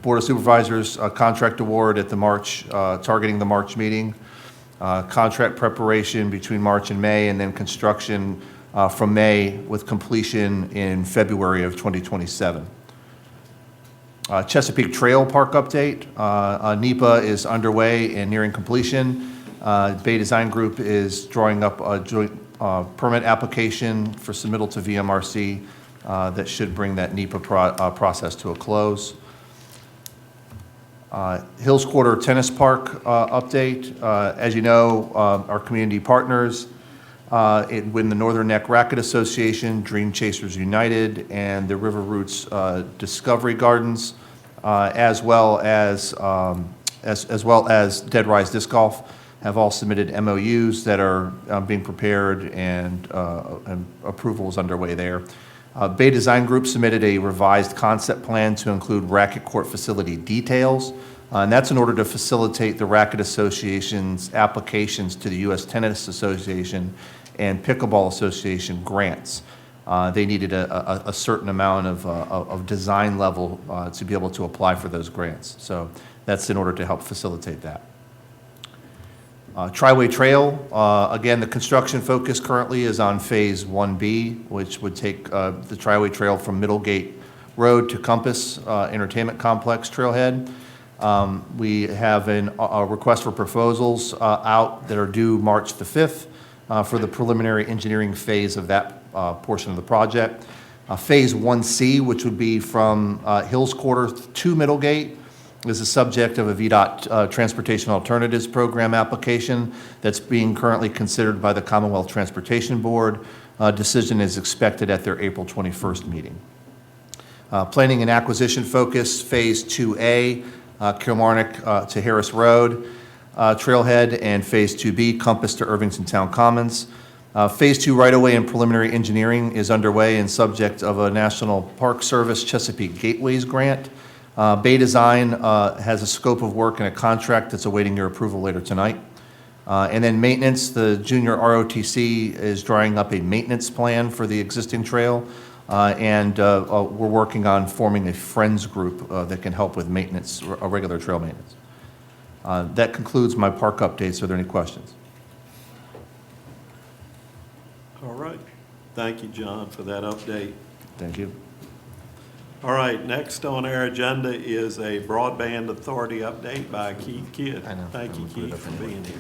Board of Supervisors contract award at the March, targeting the March meeting. Contract preparation between March and May, and then construction from May with completion in February of 2027. Chesapeake Trail Park update. NEPA is underway and nearing completion. Bay Design Group is drawing up a joint permit application for submittal to VMRC that should bring that NEPA process to a close. Hills Quarter Tennis Park update. As you know, our community partners with the Northern Neck Racquet Association, Dream Chasers United, and the River Roots Discovery Gardens, as well as Dead Rise Disc Golf, have all submitted MOUs that are being prepared, and approval is underway there. Bay Design Group submitted a revised concept plan to include racket court facility details, and that's in order to facilitate the Racket Association's applications to the U.S. Tennis Association and Pickleball Association grants. They needed a certain amount of design level to be able to apply for those grants. So that's in order to help facilitate that. Triway Trail, again, the construction focus currently is on Phase 1B, which would take the Triway Trail from Middlegate Road to Compass Entertainment Complex Trailhead. We have a request for proposals out that are due March the 5th for the preliminary engineering phase of that portion of the project. Phase 1C, which would be from Hills Quarter to Middlegate, is the subject of a VDOT Transportation Alternatives Program application that's being currently considered by the Commonwealth Transportation Board. Decision is expected at their April 21st meeting. Planning and acquisition focus, Phase 2A, Kilmarnock to Harris Road, Trailhead, and Phase 2B, Compass to Irvington Town Commons. Phase 2 right-of-way and preliminary engineering is underway and subject of a National Park Service Chesapeake Gateways grant. Bay Design has a scope of work and a contract that's awaiting your approval later tonight. And then maintenance, the junior ROTC is drawing up a maintenance plan for the existing trail, and we're working on forming a friends group that can help with maintenance, regular trail maintenance. That concludes my park updates. Are there any questions? All right. Thank you, John, for that update. Thank you. All right, next on our agenda is a broadband authority update by Keith Kidd. Thank you, Keith, for being here.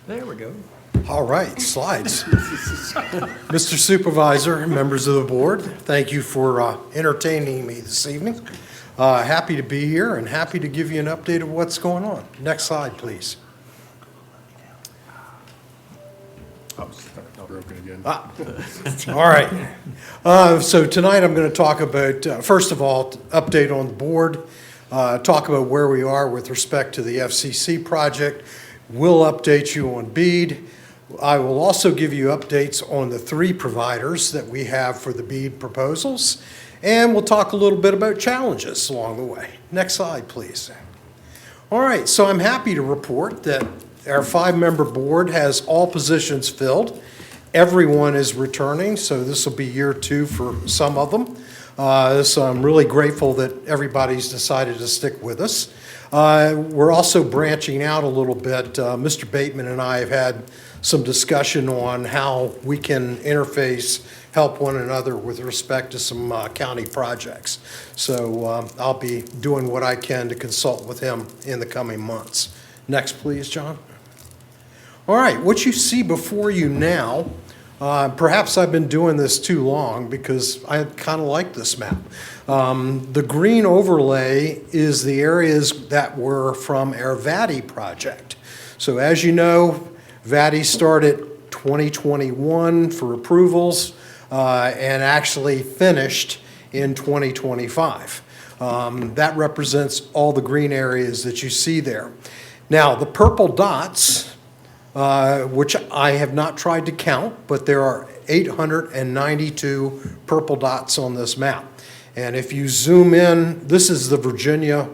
There we go. All right, slides. Mr. Supervisor, members of the board, thank you for entertaining me this evening. Happy to be here and happy to give you an update of what's going on. Next slide, please. Broken again. All right. So tonight I'm going to talk about, first of all, update on the board, talk about where we are with respect to the FCC project. We'll update you on BEAD. I will also give you updates on the 3 providers that we have for the BEAD proposals, and we'll talk a little bit about challenges along the way. Next slide, please. All right, so I'm happy to report that our 5-member board has all positions filled. Everyone is returning, so this will be year 2 for some of them. So I'm really grateful that everybody's decided to stick with us. We're also branching out a little bit. Mr. Bateman and I have had some discussion on how we can interface, help one another with respect to some county projects. So I'll be doing what I can to consult with him in the coming months. Next, please, John. All right, what you see before you now, perhaps I've been doing this too long because I kind of like this map. The green overlay is the areas that were from our VDOT project. So as you know, VDOT started 2021 for approvals and actually finished in 2025. That represents all the green areas that you see there. Now, the purple dots, which I have not tried to count, but there are 892 purple dots on this map. And if you zoom in, this is the Virginia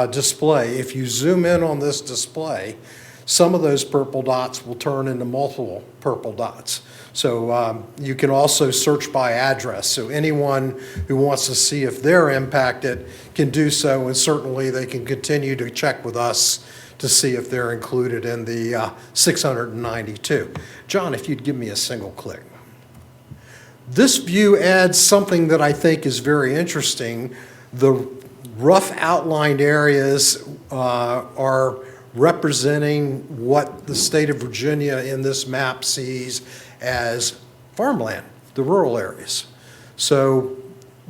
display. If you zoom in on this display, some of those purple dots will turn into multiple purple dots. So you can also search by address. So anyone who wants to see if they're impacted can do so, and certainly they can continue to check with us to see if they're included in the 692. John, if you'd give me a single click. This view adds something that I think is very interesting. The rough outlined areas are representing what the state of Virginia in this map sees as farmland, the rural areas. So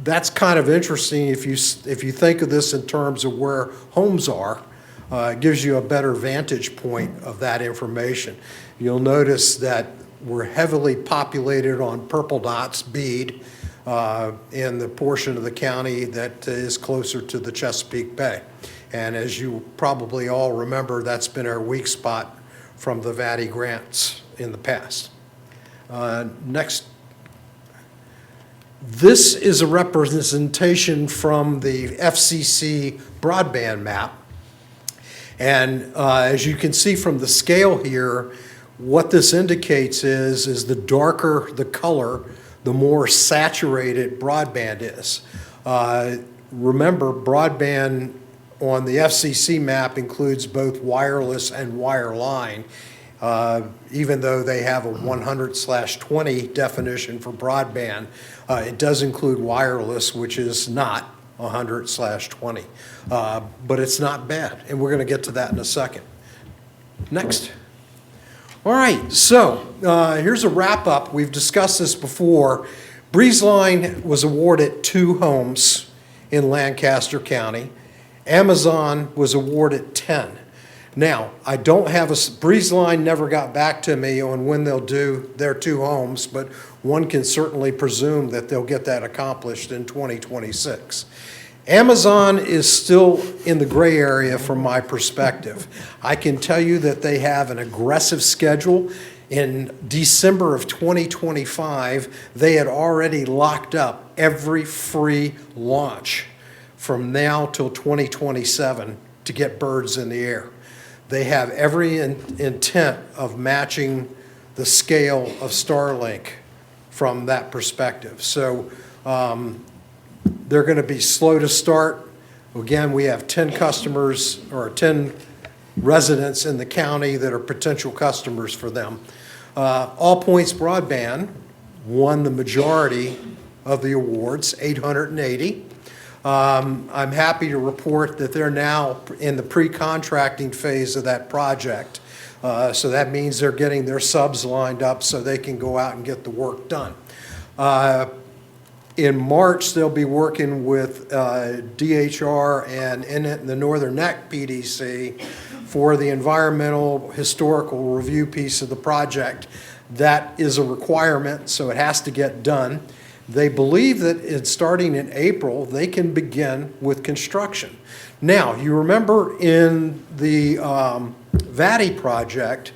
that's kind of interesting if you think of this in terms of where homes are. It gives you a better vantage point of that information. You'll notice that we're heavily populated on purple dots, BEAD, in the portion of the county that is closer to the Chesapeake Bay. And as you probably all remember, that's been our weak spot from the VDOT grants in the past. Next. This is a representation from the FCC broadband map. And as you can see from the scale here, what this indicates is the darker the color, the more saturated broadband is. Remember, broadband on the FCC map includes both wireless and wireline, even though they have a 100/20 definition for broadband. It does include wireless, which is not 100/20, but it's not bad, and we're going to get to that in a second. Next. All right, so here's a wrap-up. We've discussed this before. Breezeline was awarded 2 homes in Lancaster County. Amazon was awarded 10. Now, I don't have Breezeline never got back to me on when they'll do their 2 homes, but one can certainly presume that they'll get that accomplished in 2026. Amazon is still in the gray area from my perspective. I can tell you that they have an aggressive schedule. In December of 2025, they had already locked up every free launch from now till 2027 to get birds in the air. They have every intent of matching the scale of Starlink from that perspective. So they're going to be slow to start. Again, we have 10 customers or 10 residents in the county that are potential customers for them. All Points Broadband won the majority of the awards, 880. I'm happy to report that they're now in the pre-contracting phase of that project. So that means they're getting their subs lined up so they can go out and get the work done. In March, they'll be working with DHR and in the Northern Neck PDC for the environmental historical review piece of the project. That is a requirement, so it has to get done. They believe that starting in April, they can begin with construction. Now, you remember in the VDOT project,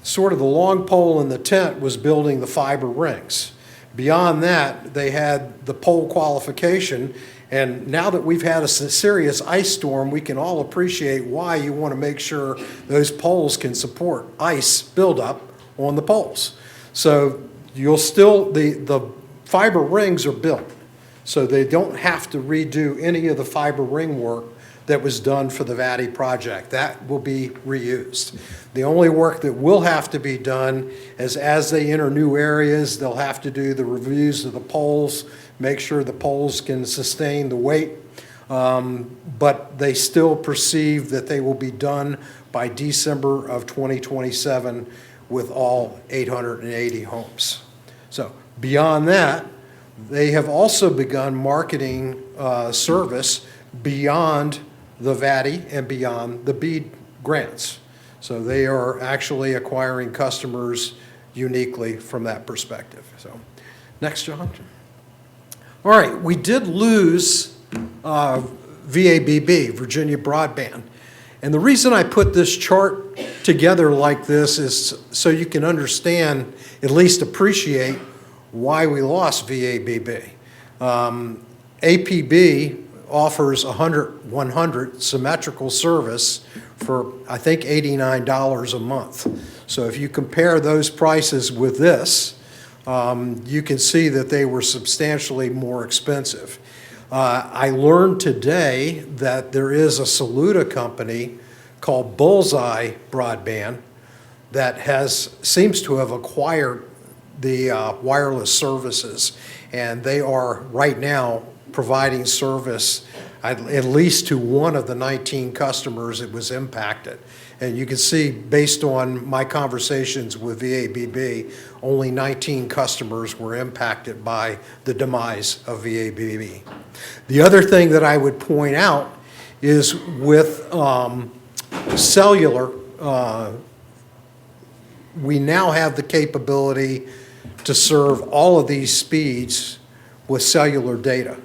sort of the long pole in the tent was building the fiber rings. Beyond that, they had the pole qualification, and now that we've had a serious ice storm, we can all appreciate why you want to make sure those poles can support ice buildup on the poles. So you'll still, the fiber rings are built, so they don't have to redo any of the fiber ring work that was done for the VDOT project. That will be reused. The only work that will have to be done is as they enter new areas, they'll have to do the reviews of the poles, make sure the poles can sustain the weight, but they still perceive that they will be done by December of 2027 with all 880 homes. So beyond that, they have also begun marketing service beyond the VDOT and beyond the BEAD grants. So they are actually acquiring customers uniquely from that perspective. So, next, John. All right, we did lose VABB, Virginia Broadband. And the reason I put this chart together like this is so you can understand, at least appreciate, why we lost VABB. APB offers 100 symmetrical service for, I think, $89 a month. So if you compare those prices with this, you can see that they were substantially more expensive. I learned today that there is a Saluda company called Bullseye Broadband that seems to have acquired the wireless services, and they are right now providing service at least to one of the 19 customers it was impacted. And you can see, based on my conversations with VABB, only 19 customers were impacted by the demise of VABB. The other thing that I would point out is with cellular, we now have the capability to serve all of these speeds with cellular data.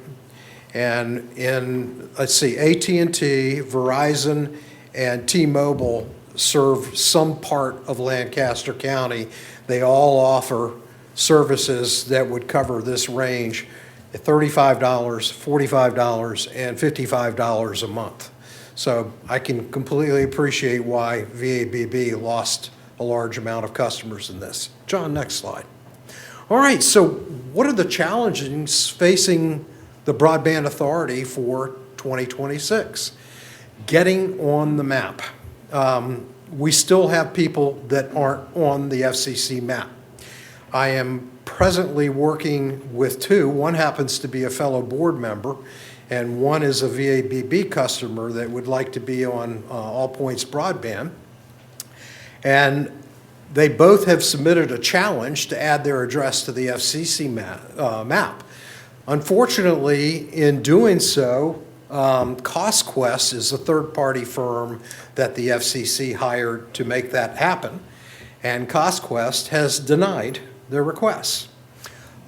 And in, let's see, AT&T, Verizon, and T-Mobile serve some part of Lancaster County. They all offer services that would cover this range at $35, $45, and $55 a month. So I can completely appreciate why VABB lost a large amount of customers in this. John, next slide. All right, so what are the challenges facing the Broadband Authority for 2026? Getting on the map. We still have people that aren't on the FCC map. I am presently working with two. One happens to be a fellow board member, and one is a VABB customer that would like to be on All Points Broadband. And they both have submitted a challenge to add their address to the FCC map. Unfortunately, in doing so, CostQuest is a third-party firm that the FCC hired to make that happen, and CostQuest has denied their requests.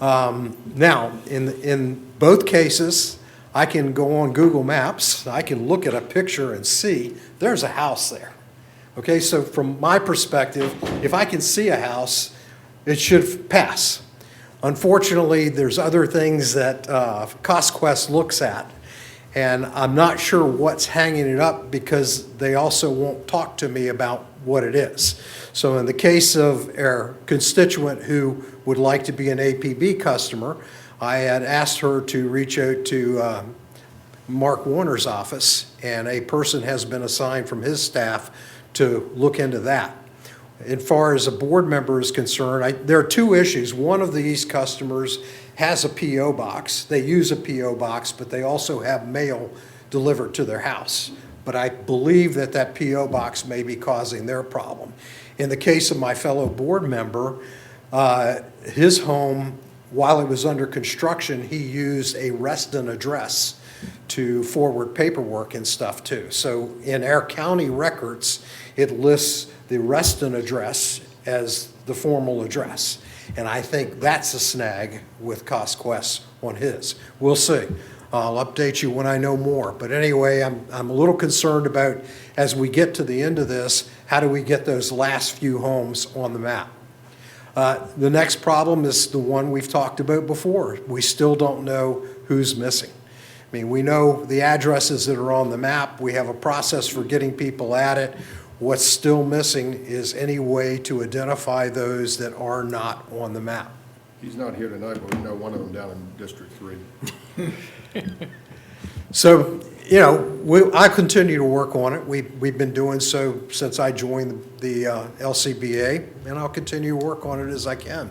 Now, in both cases, I can go on Google Maps, I can look at a picture and see there's a house there. Okay, so from my perspective, if I can see a house, it should pass. Unfortunately, there's other things that CostQuest looks at, and I'm not sure what's hanging it up because they also won't talk to me about what it is. So in the case of our constituent who would like to be an APB customer, I had asked her to reach out to Mark Warner's office, and a person has been assigned from his staff to look into that. as far as a board member is concerned, there are two issues. One of these customers has a PO box. They use a PO box, but they also have mail delivered to their house. But I believe that that PO box may be causing their problem. In the case of my fellow board member, his home, while it was under construction, he used a resident address to forward paperwork and stuff too. So in our county records, it lists the resident address as the formal address. And I think that's a snag with CostQuest on his. We'll see. I'll update you when I know more. But anyway, I'm a little concerned about, as we get to the end of this, how do we get those last few homes on the map? The next problem is the one we've talked about before. We still don't know who's missing. I mean, we know the addresses that are on the map. We have a process for getting people at it. What's still missing is any way to identify those that are not on the map. He's not here tonight, but we know one of them down in District 3. So, I continue to work on it. We've been doing so since I joined the LCBA, and I'll continue to work on it as I can.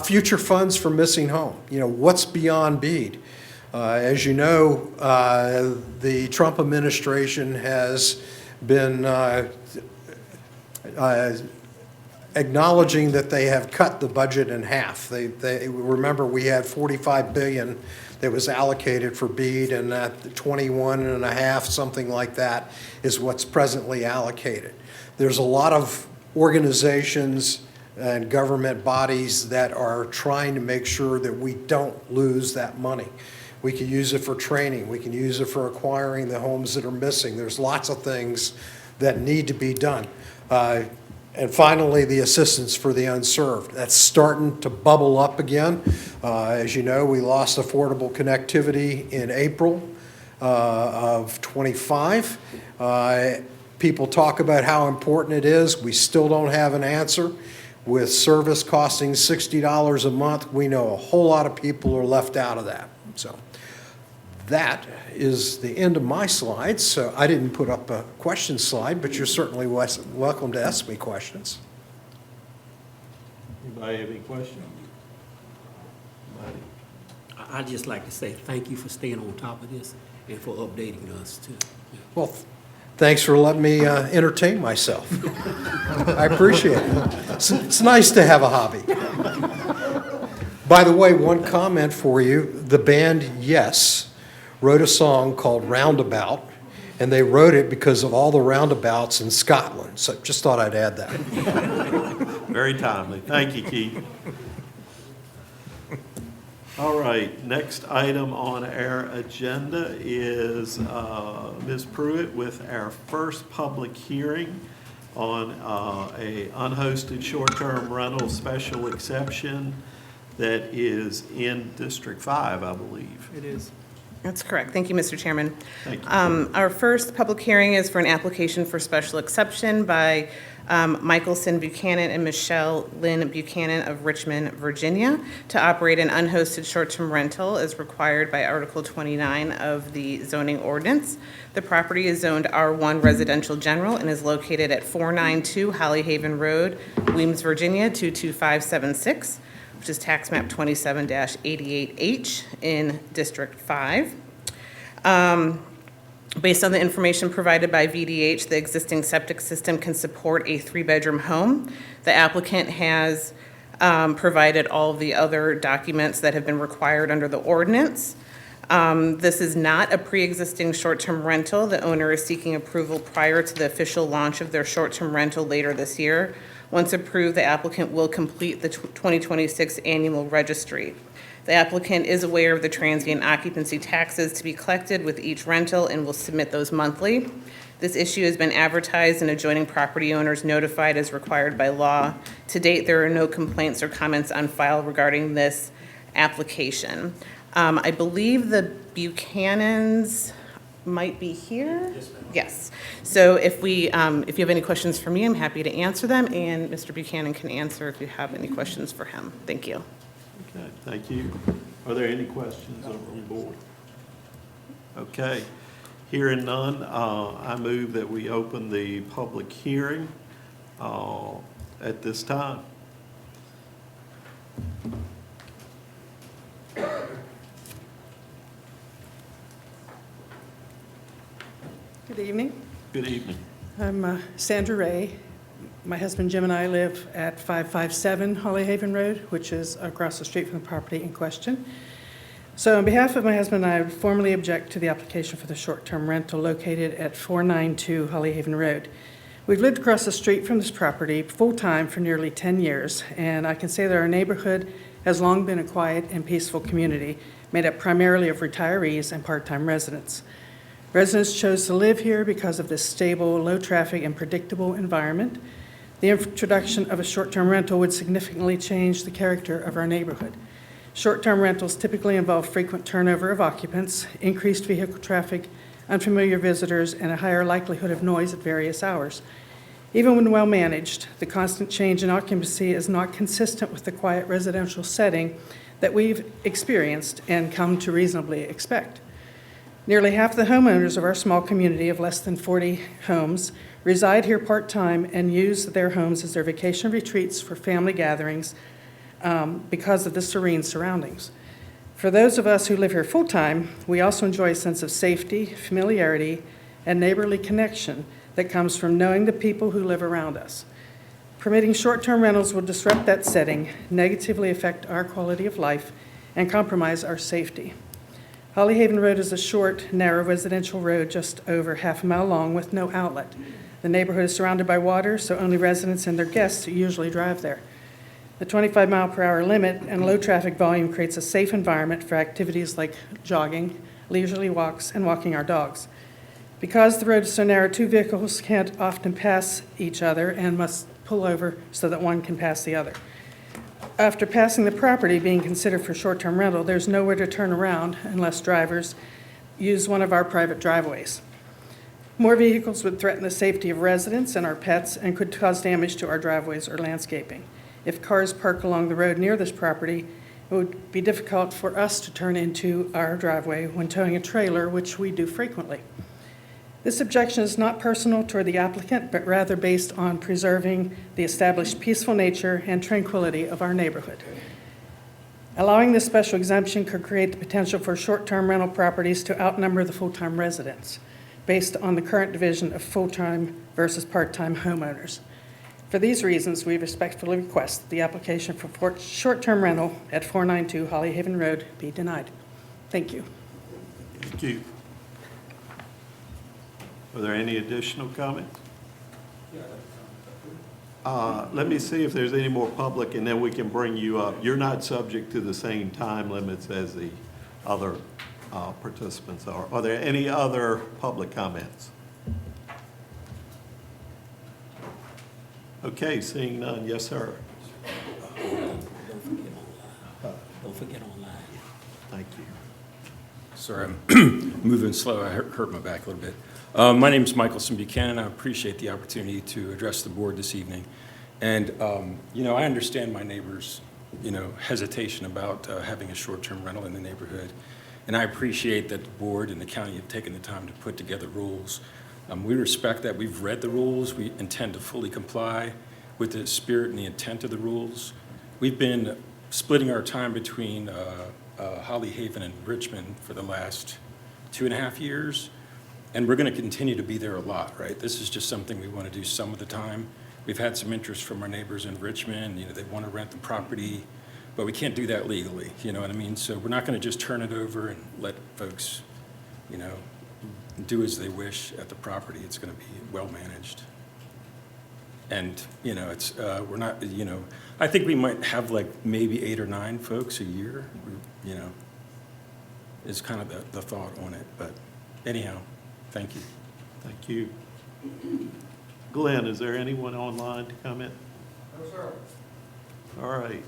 Future funds for missing home. What's beyond BEAD? As you know, the Trump administration has been acknowledging that they have cut the budget in half. They remember we had $45 billion that was allocated for BEAD, and that 21 and a half, something like that, is what's presently allocated. There's a lot of organizations and government bodies that are trying to make sure that we don't lose that money. We can use it for training. We can use it for acquiring the homes that are missing. There's lots of things that need to be done. And finally, the assistance for the unserved. That's starting to bubble up again. As you know, we lost affordable connectivity in April of '25. People talk about how important it is. We still don't have an answer. With service costing $60 a month, we know a whole lot of people are left out of that. So that is the end of my slides. So I didn't put up a question slide, but you're certainly welcome to ask me questions. Anybody have any questions? I'd just like to say thank you for staying on top of this and for updating us too. Well, thanks for letting me entertain myself. I appreciate it. It's nice to have a hobby. By the way, one comment for you. The band Yes wrote a song called Roundabout, and they wrote it because of all the roundabouts in Scotland. So just thought I'd add that. Very timely. Thank you, Keith. All right, next item on our agenda is Ms. Pruitt with our first public hearing on a unhosted short-term rental special exception that is in District 5, I believe. It is. That's correct. Thank you, Mr. Chairman. Thank you. Our first public hearing is for an application for special exception by Michelson Buchanan and Michelle Lynn Buchanan of Richmond, Virginia, to operate an unhosted short-term rental as required by Article 29 of the zoning ordinance. The property is zoned R1 Residential General and is located at 492 Hollyhaven Road, Weems, Virginia, 22576. Which is tax map 27-88H in District 5. Based on the information provided by VDH, the existing septic system can support a 3-bedroom home. The applicant has provided all of the other documents that have been required under the ordinance. This is not a pre-existing short-term rental. The owner is seeking approval prior to the official launch of their short-term rental later this year. Once approved, the applicant will complete the 2026 annual registry. The applicant is aware of the transient occupancy taxes to be collected with each rental and will submit those monthly. This issue has been advertised and adjoining property owners notified as required by law. To date, there are no complaints or comments on file regarding this application. I believe the Buchanans might be here. Yes. So if you have any questions for me, I'm happy to answer them, and Mr. Buchanan can answer if you have any questions for him. Thank you. Okay, thank you. Are there any questions on the board? Okay. Hearing none, I move that we open the public hearing at this time. Good evening. Good evening. I'm Sandra Ray. My husband Jim and I live at 557 Holly Haven Road, which is across the street from the property in question. So on behalf of my husband and I, would formally object to the application for the short-term rental located at 492 Holly Haven Road. We've lived across the street from this property full-time for nearly 10 years, and I can say that our neighborhood has long been a quiet and peaceful community made up primarily of retirees and part-time residents. Residents chose to live here because of this stable, low-traffic, and predictable environment. The introduction of a short-term rental would significantly change the character of our neighborhood. Short-term rentals typically involve frequent turnover of occupants, increased vehicle traffic, unfamiliar visitors, and a higher likelihood of noise at various hours. Even when well-managed, the constant change in occupancy is not consistent with the quiet residential setting that we've experienced and come to reasonably expect. Nearly half the homeowners of our small community of less than 40 homes reside here part-time and use their homes as their vacation retreats for family gatherings because of the serene surroundings. For those of us who live here full-time, we also enjoy a sense of safety, familiarity, and neighborly connection that comes from knowing the people who live around us. Permitting short-term rentals will disrupt that setting, negatively affect our quality of life, and compromise our safety. Holly Haven Road is a short, narrow residential road just over half a mile long with no outlet. The neighborhood is surrounded by water, so only residents and their guests usually drive there. The 25-mile-per-hour limit and low traffic volume creates a safe environment for activities like jogging, leisurely walks, and walking our dogs. Because the road is so narrow, two vehicles can't often pass each other and must pull over so that one can pass the other. After passing the property being considered for short-term rental, there's nowhere to turn around unless drivers use one of our private driveways. More vehicles would threaten the safety of residents and our pets and could cause damage to our driveways or landscaping. If cars park along the road near this property, it would be difficult for us to turn into our driveway when towing a trailer, which we do frequently. This objection is not personal toward the applicant, but rather based on preserving the established peaceful nature and tranquility of our neighborhood. Allowing this special exemption could create the potential for short-term rental properties to outnumber the full-time residents, based on the current division of full-time versus part-time homeowners. For these reasons, we respectfully request that the application for short-term rental at 492 Holly Haven Road be denied. Thank you. Thank you. Are there any additional comments? Let me see if there's any more public, and then we can bring you up. You're not subject to the same time limits as the other participants are. Are there any other public comments? Okay, seeing none. Yes, sir. Don't forget online. Thank you. Sorry, I'm moving slow. I hurt my back a little bit. My name is Michelson Buchanan. I appreciate the opportunity to address the board this evening. And, I understand my neighbor's, hesitation about having a short-term rental in the neighborhood. And I appreciate that the board and the county have taken the time to put together rules. We respect that. We've read the rules. We intend to fully comply with the spirit and the intent of the rules. We've been splitting our time between Holly Haven and Richmond for the last 2.5 years. And we're going to continue to be there a lot, right? This is just something we want to do some of the time. We've had some interest from our neighbors in Richmond. They want to rent the property, but we can't do that legally, you know what I mean? So we're not going to just turn it over and let folks, do as they wish at the property. It's going to be well managed. And, it's, we're not, I think we might have like maybe 8 or 9 folks a year, is kind of the thought on it. But anyhow, thank you. Thank you. Glenn, is there anyone online to comment? No, sir. All right.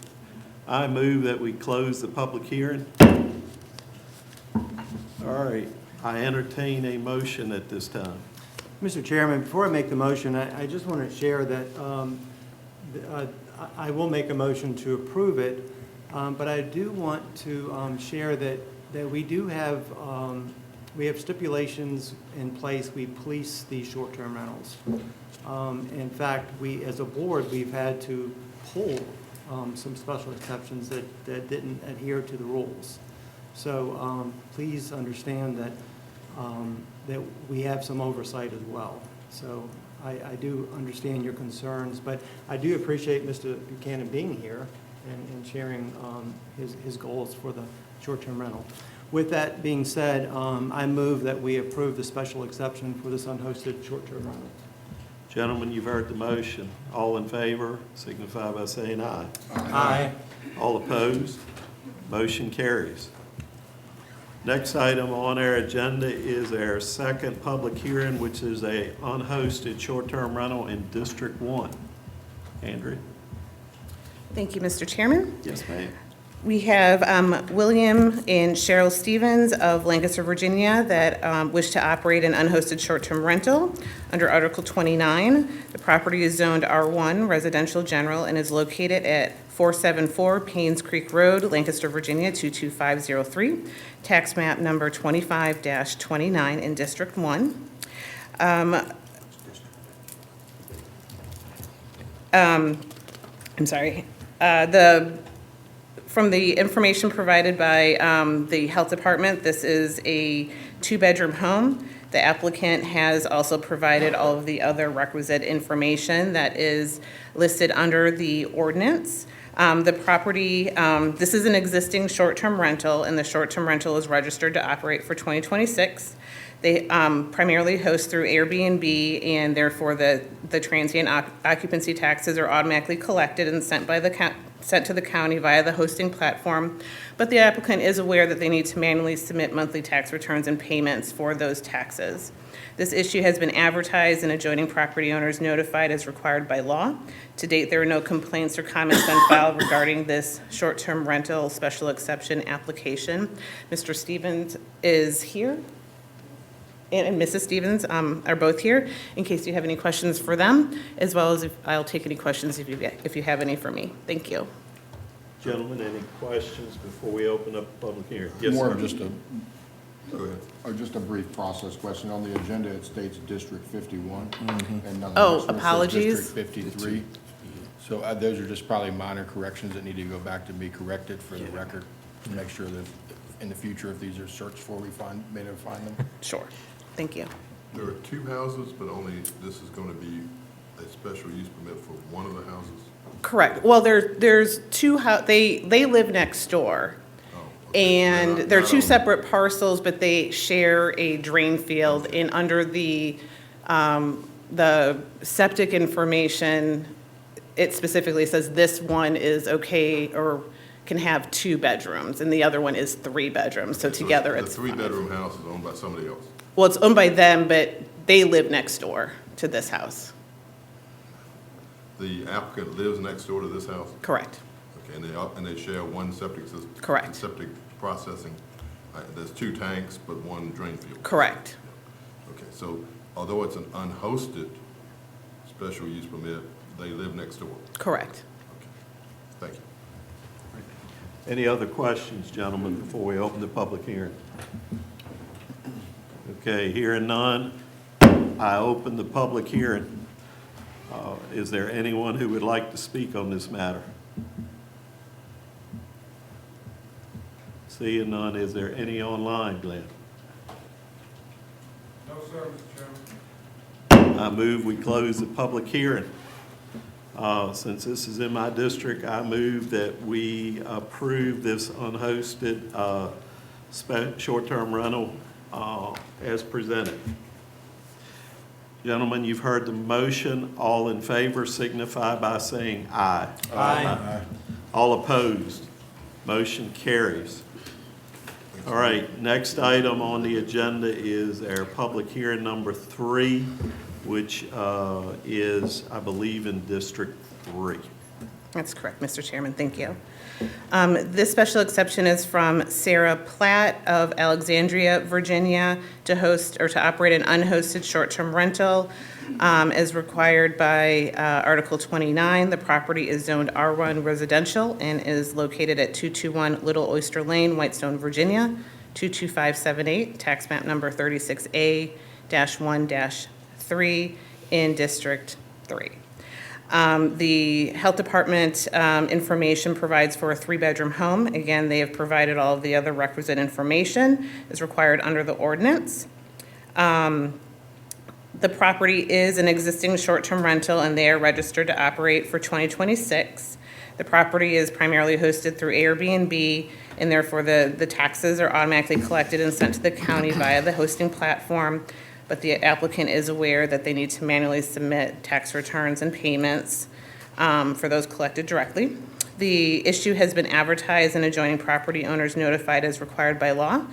I move that we close the public hearing. All right. I entertain a motion at this time. Mr. Chairman, before I make the motion, I just want to share that I will make a motion to approve it, but I do want to share that we do have we have stipulations in place, we police these short-term rentals. In fact, we, as a board, we've had to pull some special exceptions that didn't adhere to the rules. So please understand that, that we have some oversight as well. So I do understand your concerns, but I do appreciate Mr. Buchanan being here and sharing his goals for the short-term rental. With that being said, I move that we approve the special exception for this unhosted short-term rental. Gentlemen, you've heard the motion. All in favor, signify by saying aye. Aye. All opposed? Motion carries. Next item on our agenda is our second public hearing, which is a unhosted short-term rental in District 1. Andrea? Thank you, Mr. Chairman. Yes, ma'am. We have William and Cheryl Stevens of Lancaster, Virginia, that wish to operate an unhosted short-term rental under Article 29. The property is zoned R1 Residential General and is located at 474 Paynes Creek Road, Lancaster, Virginia, 22503, tax map number 25-29 in District 1. I'm sorry. From the information provided by the Health Department, this is a 2-bedroom home. The applicant has also provided all of the other requisite information that is listed under the ordinance. The property, this is an existing short-term rental, and the short-term rental is registered to operate for 2026. They primarily host through Airbnb, and therefore the transient occupancy taxes are automatically collected and sent to the county via the hosting platform. But the applicant is aware that they need to manually submit monthly tax returns and payments for those taxes. This issue has been advertised and adjoining property owners notified as required by law. To date, there are no complaints or comments on file regarding this short-term rental special exception application. Mr. Stevens is here, and Mrs. Stevens are both here in case you have any questions for them, as well as I'll take any questions if you have any for me. Thank you. Gentlemen, any questions before we open up the public hearing? Yes, More sir. of just a brief process question. On the agenda, it states District 51. And nonetheless, Oh, it says apologies. District 53. So those are just probably minor corrections that need to go back to be corrected for the record, to make sure that in the future, if these are searched for, we may not find them. Sure. Thank you. There are 2 houses, but only this is going to be a special use permit for one of the houses? Correct. Well, there's two they live next door. And they're 2 separate parcels, but they share a drain field. And under the septic information, it specifically says this one is okay or can have 2 bedrooms, and the other one is 3 bedrooms. So together it's The 3-bedroom house is owned by somebody else? Well, it's owned by them, but they live next door to this house. The applicant lives next door to this house? Correct. Okay, and they share one septic system? Correct. Septic processing. There's 2 tanks, but 1 drain field? Correct. Okay, so although it's an unhosted special use permit, they live next door? Correct. Thank you. Any other questions, gentlemen, before we open the public hearing? Okay, hearing none, I open the public hearing. Is there anyone who would like to speak on this matter? Seeing none, is there any online, Glenn? No, sir, Mr. Chairman. I move we close the public hearing. Since this is in my district, I move that we approve this unhosted short-term rental as presented. Gentlemen, you've heard the motion. All in favor signify by saying aye. Aye. All opposed? Motion carries. All right, next item on the agenda is our public hearing number 3, which is, I believe, in District 3. That's correct, Mr. Chairman. Thank you. This special exception is from Sarah Platt of Alexandria, Virginia, to host or to operate an unhosted short-term rental as required by Article 29. The property is zoned R1 residential and is located at 221 Little Oyster Lane, Whitestone, Virginia, 22578, tax map number 36A-1-3 in District 3. The Health Department information provides for a 3-bedroom home. Again, they have provided all of the other requisite information as required under the ordinance. The property is an existing short-term rental, and they are registered to operate for 2026. The property is primarily hosted through Airbnb, and therefore the taxes are automatically collected and sent to the county via the hosting platform. But the applicant is aware that they need to manually submit tax returns and payments for those collected directly. The issue has been advertised and adjoining property owners notified as required by law.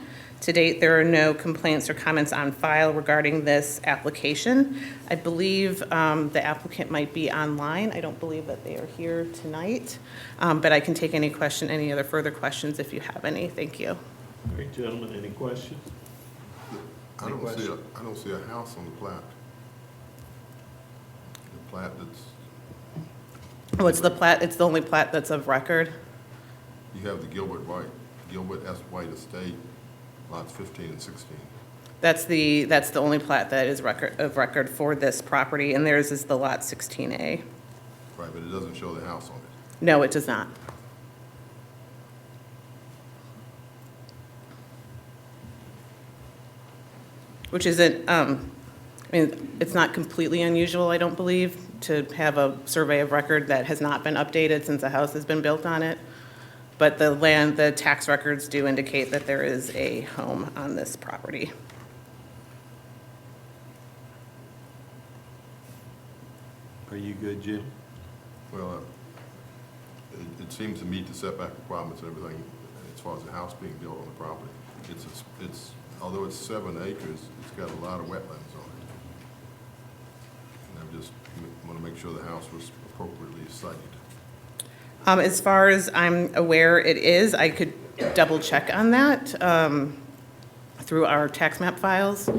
To date, there are no complaints or comments on file regarding this application. I believe the applicant might be online. I don't believe that they are here tonight, but I can take any other further questions if you have any. Thank you. All right, gentlemen, any questions? I don't see a house on the plat. The plat that's, What's the plat? It's the only plat that's of record. you have the Gilbert S. White Estate, lots 15 and 16. That's the only plat that is of record for this property, and theirs is the lot 16A. Right, but it doesn't show the house on it. No, it does not. Which isn't, it's not completely unusual, I don't believe, to have a survey of record that has not been updated since a house has been built on it. But the tax records do indicate that there is a home on this property. Are you good, Jim? Well, it seems to meet the setback requirements and everything as far as the house being built on the property. Although it's 7 acres, it's got a lot of wetlands on it. And I just want to make sure the house was appropriately sited. As far as I'm aware, it is. I could double check on that through our tax map files.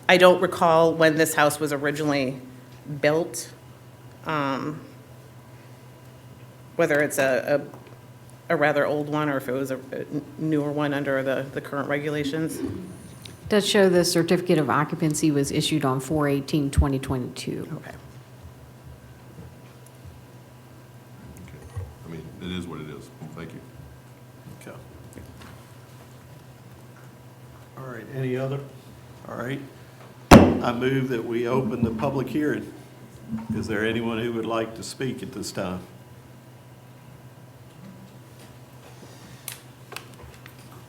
I don't recall when this house was originally built, whether it's a rather old one or if it was a newer one under the current regulations. Does show the certificate of occupancy was issued on 4/18/2022. Okay. I mean, it is what it is. Thank you. Okay. All right, any other? All right. I move that we open the public hearing. Is there anyone who would like to speak at this time?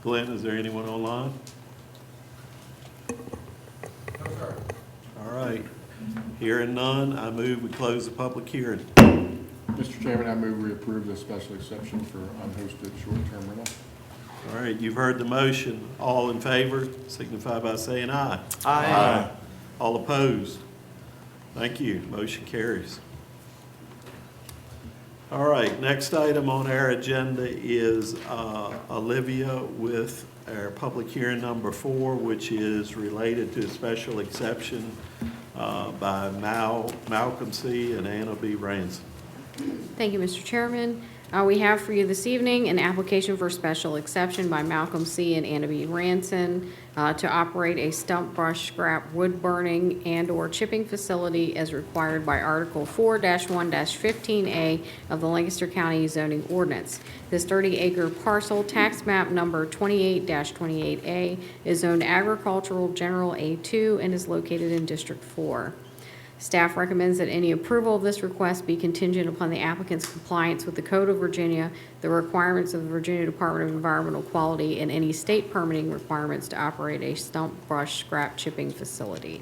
Glenn, is there anyone online? All right. Hearing none, I move we close the public hearing. Mr. Chairman, I move we approve the special exception for unhosted short-term rental. All right, you've heard the motion. All in favor, signify by saying aye. Aye. All opposed? Thank you. Motion carries. All right, next item on our agenda is Olivia with our public hearing number 4, which is related to a special exception by Malcolm C. and Anna B. Ransom. Thank you, Mr. Chairman. We have for you this evening an application for special exception by Malcolm C. and Anna B. Ranson to operate a stump brush scrap wood burning and/or chipping facility as required by Article 4-1-15A of the Lancaster County zoning ordinance. This 30-acre parcel, tax map number 28-28A, is zoned agricultural general A2 and is located in District 4. Staff recommends that any approval of this request be contingent upon the applicant's compliance with the Code of Virginia, the requirements of the Virginia Department of Environmental Quality, and any state permitting requirements to operate a stump brush scrap chipping facility.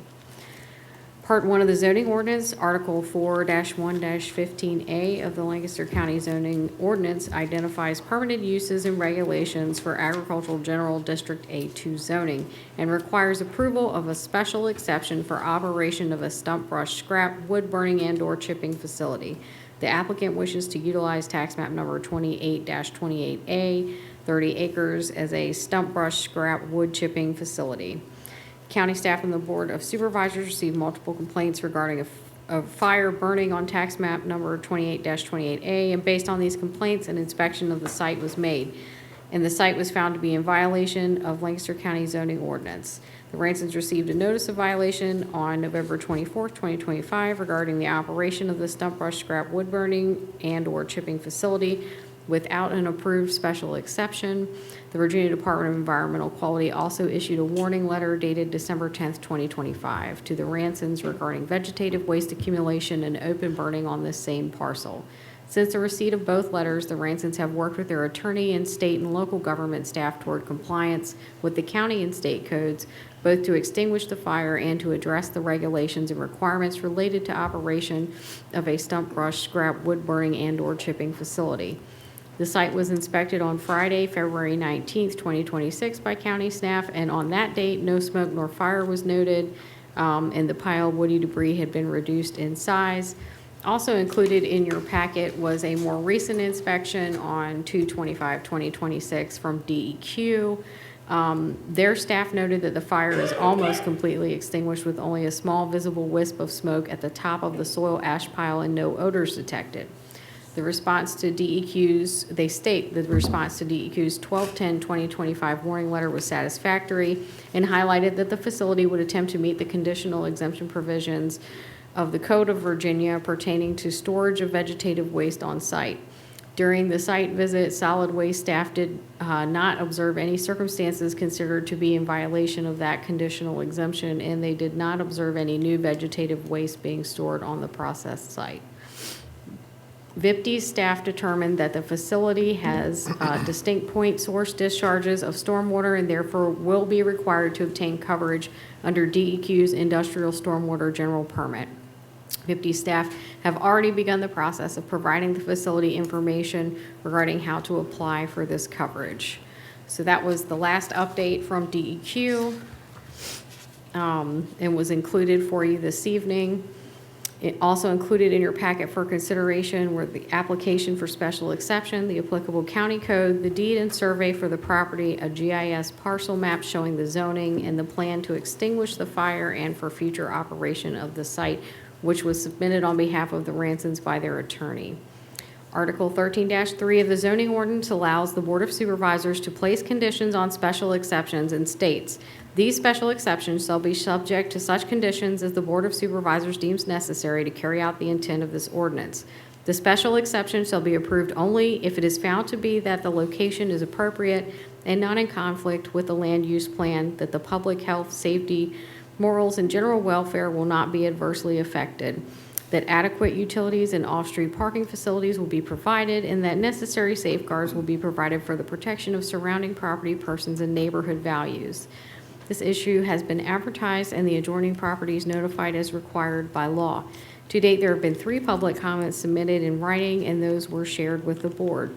Part 1 of the zoning ordinance, Article 4-1-15A of the Lancaster County zoning ordinance identifies permitted uses and regulations for agricultural general district A2 zoning and requires approval of a special exception for operation of a stump brush scrap wood burning and/or chipping facility. The applicant wishes to utilize tax map number 28-28A, 30 acres, as a stump brush scrap wood chipping facility. County staff and the Board of Supervisors received multiple complaints regarding a fire burning on tax map number 28-28A, and based on these complaints, an inspection of the site was made. and the site was found to be in violation of Lancaster County zoning ordinance. The Ransons received a notice of violation on November 24th, 2025 regarding the operation of the stump brush scrap wood burning and/or chipping facility without an approved special exception. The Virginia Department of Environmental Quality also issued a warning letter dated December 10th, 2025 to the Ransons regarding vegetative waste accumulation and open burning on this same parcel. Since the receipt of both letters, the Ransons have worked with their attorney and state and local government staff toward compliance with the county and state codes, both to extinguish the fire and to address the regulations and requirements related to operation of a stump brush, scrap wood burning, and/or chipping facility. The site was inspected on Friday, February 19th, 2026 by county staff, and on that date, no smoke nor fire was noted, and the pile of woody debris had been reduced in size. Also included in your packet was a more recent inspection on 2/25/2026 from DEQ. Their staff noted that the fire is almost completely extinguished with only a small visible wisp of smoke at the top of the soil ash pile and no odors detected. The response to DEQ's, they state that the response to DEQ's 12/10/2025 warning letter was satisfactory and highlighted that the facility would attempt to meet the conditional exemption provisions of the Code of Virginia pertaining to storage of vegetative waste on site. During the site visit, solid waste staff did not observe any circumstances considered to be in violation of that conditional exemption, and they did not observe any new vegetative waste being stored on the processed site. VDOT's staff determined that the facility has distinct point source discharges of stormwater and therefore will be required to obtain coverage under DEQ's Industrial Stormwater General Permit. VDOT staff have already begun the process of providing the facility information regarding how to apply for this coverage. So that was the last update from DEQ and was included for you this evening. It also included in your packet for consideration were the application for special exception, the applicable county code, the deed and survey for the property, a GIS parcel map showing the zoning, and the plan to extinguish the fire and for future operation of the site, which was submitted on behalf of the Ransons by their attorney. Article 13-3 of the zoning ordinance allows the Board of Supervisors to place conditions on special exceptions and states, these special exceptions shall be subject to such conditions as the Board of Supervisors deems necessary to carry out the intent of this ordinance. The special exception shall be approved only if it is found to be that the location is appropriate and not in conflict with the land use plan, that the public health, safety, morals, and general welfare will not be adversely affected, that adequate utilities and off-street parking facilities will be provided, and that necessary safeguards will be provided for the protection of surrounding property, persons, and neighborhood values. This issue has been advertised and the adjoining properties notified as required by law. To date, there have been 3 public comments submitted in writing, and those were shared with the board.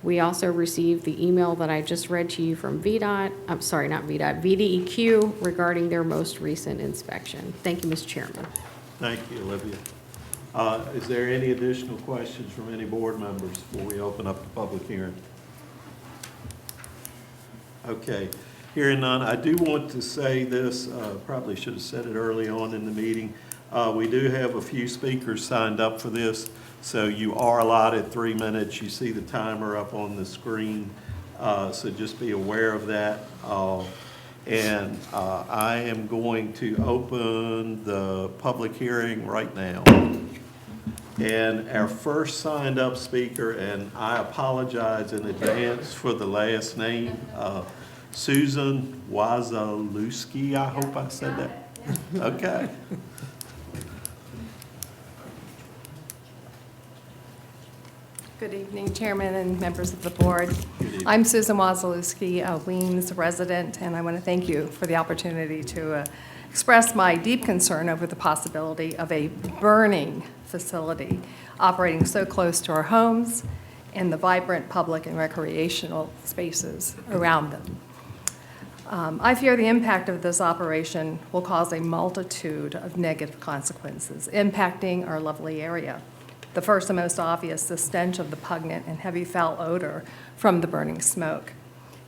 We also received the email that I just read to you from VDOT, I'm sorry, not VDOT, VDEQ regarding their most recent inspection. Thank you, Mr. Chairman. Thank you, Olivia. Is there any additional questions from any board members before we open up the public hearing? Okay, hearing none, I do want to say this, probably should have said it early on in the meeting. We do have a few speakers signed up for this, so you are allotted 3 minutes. You see the timer up on the screen, so just be aware of that. And I am going to open the public hearing right now. And our first signed up speaker, and I apologize in advance for the last name, Susan Wazalewski, I hope I said that. Okay. Good evening, Chairman and members of the board. I'm Susan Wazalewski, a Weems resident, and I want to thank you for the opportunity to express my deep concern over the possibility of a burning facility operating so close to our homes and the vibrant public and recreational spaces around them. I fear the impact of this operation will cause a multitude of negative consequences impacting our lovely area. The first and most obvious, the stench of the pungent and heavy foul odor from the burning smoke.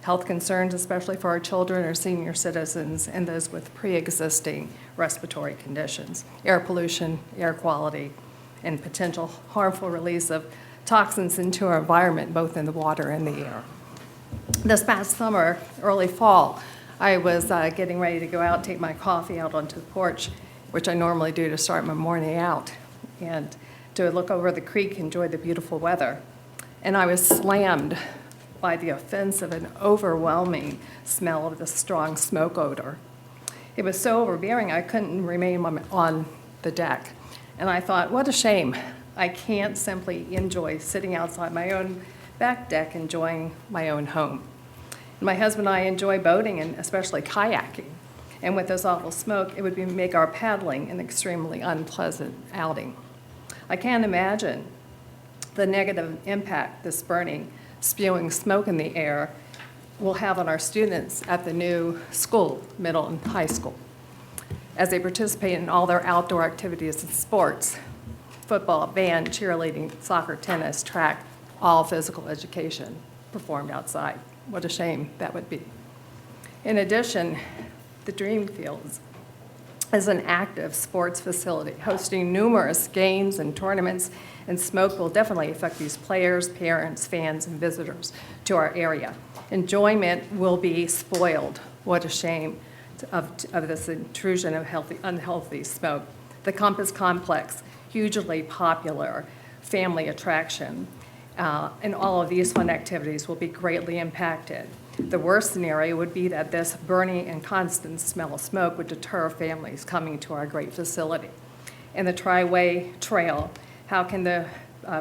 Health concerns, especially for our children or senior citizens and those with pre-existing respiratory conditions. Air pollution, air quality, and potential harmful release of toxins into our environment, both in the water and the air. This past summer, early fall, I was getting ready to go out, take my coffee out onto the porch, which I normally do to start my morning out, and to look over the creek, enjoy the beautiful weather. And I was slammed by the offensive and overwhelming smell of the strong smoke odor. It was so overbearing, I couldn't remain on the deck. And I thought, what a shame. I can't simply enjoy sitting outside my own back deck, enjoying my own home. My husband and I enjoy boating and especially kayaking. And with this awful smoke, it would make our paddling an extremely unpleasant outing. I can't imagine the negative impact this burning, spewing smoke in the air will have on our students at the new school, middle and high school, as they participate in all their outdoor activities and sports, football, band, cheerleading, soccer, tennis, track, all physical education performed outside. What a shame that would be. In addition, the Dreamfields is an active sports facility hosting numerous games and tournaments, and smoke will definitely affect these players, parents, fans, and visitors to our area. Enjoyment will be spoiled. What a shame of this intrusion of unhealthy smoke. The Compass Complex, hugely popular family attraction, and all of these fun activities will be greatly impacted. The worst scenario would be that this burning and constant smell of smoke would deter families coming to our great facility. And the Tri-Way Trail, how can the